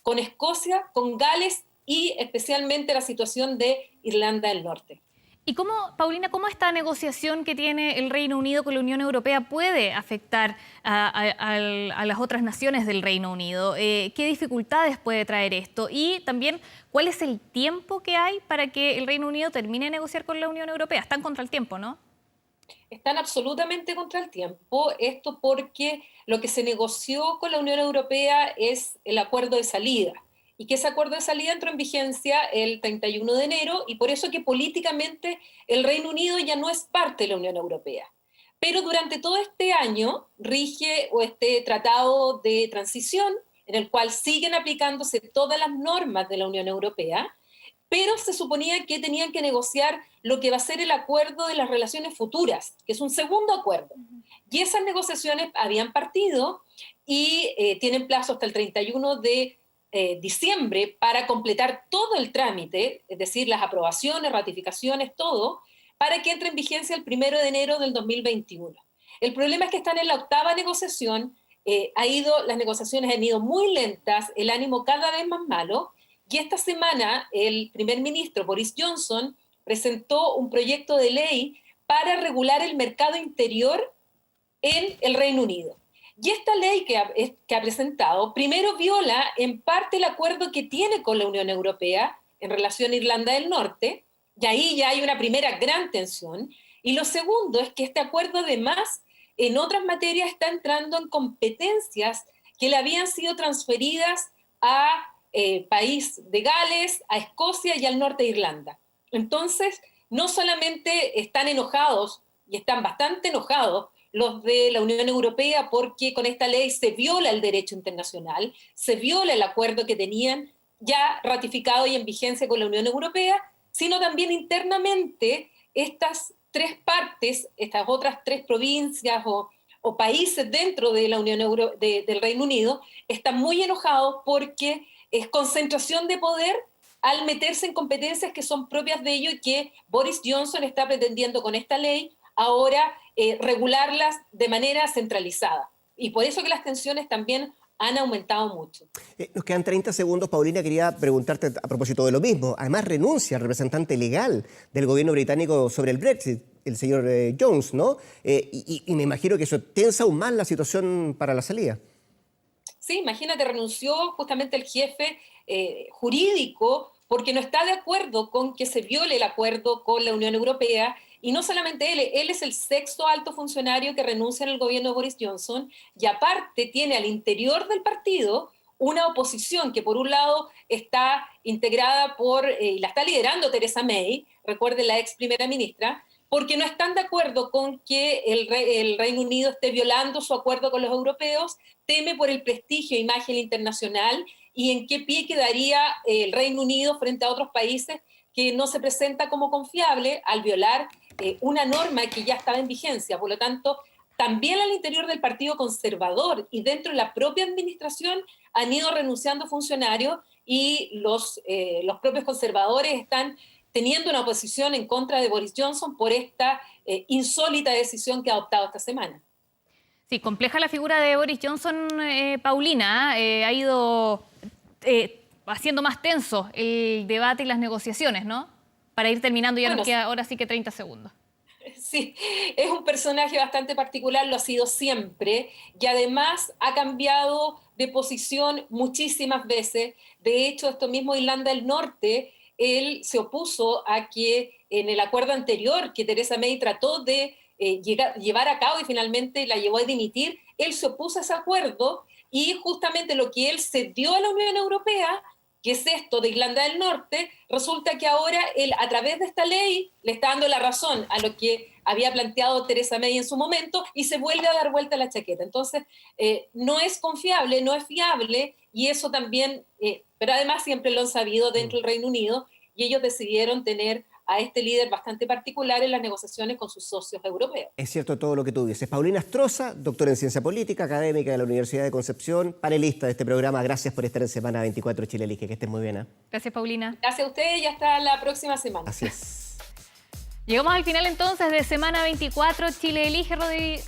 con Escocia, con Gales y especialmente la situación de Irlanda del Norte. ¿Y cómo, Paulina, cómo esta negociación que tiene el Reino Unido con la Unión Europea puede afectar a las otras naciones del Reino Unido? ¿Qué dificultades puede traer esto? Y también, ¿cuál es el tiempo que hay para que el Reino Unido termine de negociar con la Unión Europea? Están contra el tiempo, ¿no? Están absolutamente contra el tiempo, esto porque lo que se negoció con la Unión Europea es el acuerdo de salida, y que ese acuerdo de salida entró en vigencia el 31 de enero, y por eso que políticamente el Reino Unido ya no es parte de la Unión Europea. Pero durante todo este año rige este tratado de transición, en el cual siguen aplicándose todas las normas de la Unión Europea, pero se suponía que tenían que negociar lo que va a ser el acuerdo de las relaciones futuras, que es un segundo acuerdo. Y esas negociaciones habían partido y tienen plazo hasta el 31 de diciembre para completar todo el trámite, es decir, las aprobaciones, ratificaciones, todo, para que entre en vigencia el 1 de enero del 2021. El problema es que están en la 8ª negociación, las negociaciones han ido muy lentas, el ánimo cada vez más malo, y esta semana el primer ministro Boris Johnson presentó un proyecto de ley para regular el mercado interior en el Reino Unido. Y esta ley que ha presentado, primero viola en parte el acuerdo que tiene con la Unión Europea en relación a Irlanda del Norte, y ahí ya hay una primera gran tensión. Y lo segundo es que este acuerdo además en otras materias está entrando en competencias que le habían sido transferidas a país de Gales, a Escocia y al norte de Irlanda. Entonces, no solamente están enojados, y están bastante enojados, los de la Unión Europea porque con esta ley se viola el derecho internacional, se viola el acuerdo que tenían ya ratificado y en vigencia con la Unión Europea, sino también internamente estas tres partes, estas otras tres provincias o países dentro de la Unión del Reino Unido, están muy enojados porque es concentración de poder al meterse en competencias que son propias de ellos y que Boris Johnson está pretendiendo con esta ley ahora regularlas de manera centralizada. Y por eso que las tensiones también han aumentado mucho. Nos quedan 30 segundos, Paulina. Quería preguntarte a propósito de lo mismo. Además, renuncia el representante legal del gobierno británico sobre el Brexit, el señor Jones, ¿no? Y me imagino que eso tensa aún más la situación para la salida. Sí, imagínate, renunció justamente el jefe jurídico porque no está de acuerdo con que se viole el acuerdo con la Unión Europea. Y no solamente él es el 6º alto funcionario que renuncia en el gobierno de Boris Johnson, y aparte tiene al interior del partido una oposición que por un lado está integrada y la está liderando Theresa May, recuerden, la ex primera ministra, porque no están de acuerdo con que el Reino Unido esté violando su acuerdo con los europeos, teme por el prestigio e imagen internacional y en qué pie quedaría el Reino Unido frente a otros países que no se presenta como confiable al violar una norma que ya estaba en vigencia. Por lo tanto, también al interior del Partido Conservador y dentro de la propia administración han ido renunciando funcionarios y los propios conservadores están teniendo una oposición en contra de Boris Johnson por esta insólita decisión que ha adoptado esta semana. Sí, compleja la figura de Boris Johnson, Paulina. Ha ido haciendo más tenso el debate y las negociaciones, ¿no? Para ir terminando, ya nos queda ahora sí que 30 segundos. Sí, es un personaje bastante particular, lo ha sido siempre, y además ha cambiado de posición muchísimas veces. De hecho, esto mismo Irlanda del Norte, él se opuso a que en el acuerdo anterior que Theresa May trató de llevar a cabo y finalmente la llevó a dimitir, él se opuso a ese acuerdo y justamente lo que él cedió a la Unión Europea, que es esto de Irlanda del Norte, resulta que ahora él, a través de esta ley, le está dando la razón a lo que había planteado Theresa May en su momento y se vuelve a dar vuelta la chaqueta. Entonces, no es confiable, no es fiable, y eso también, pero además siempre lo han sabido dentro del Reino Unido, y ellos decidieron tener a este líder bastante particular en las negociaciones con sus socios europeos. Es cierto todo lo que tú dices. Paulina Astroza, doctora en Ciencia Política, académica de la Universidad de Concepción, panelista de este programa. Gracias por estar en Semana 24 Chile Elige. Que estés muy bien. Gracias, Paulina. Gracias a ustedes y hasta la próxima semana. Así es. Llegamos al final entonces de semana 24. Chile elige,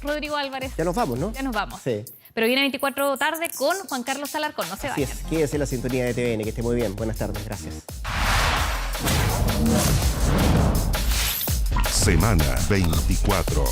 Rodrigo Álvarez. Ya nos vamos, ¿no? Ya nos vamos. Sí. Pero viene 24 tarde con Juan Carlos Alarcón. No se vayan. Así es. Quédese en la sintonía de TVN. Que esté muy bien. Buenas tardes. Gracias. Semana 24.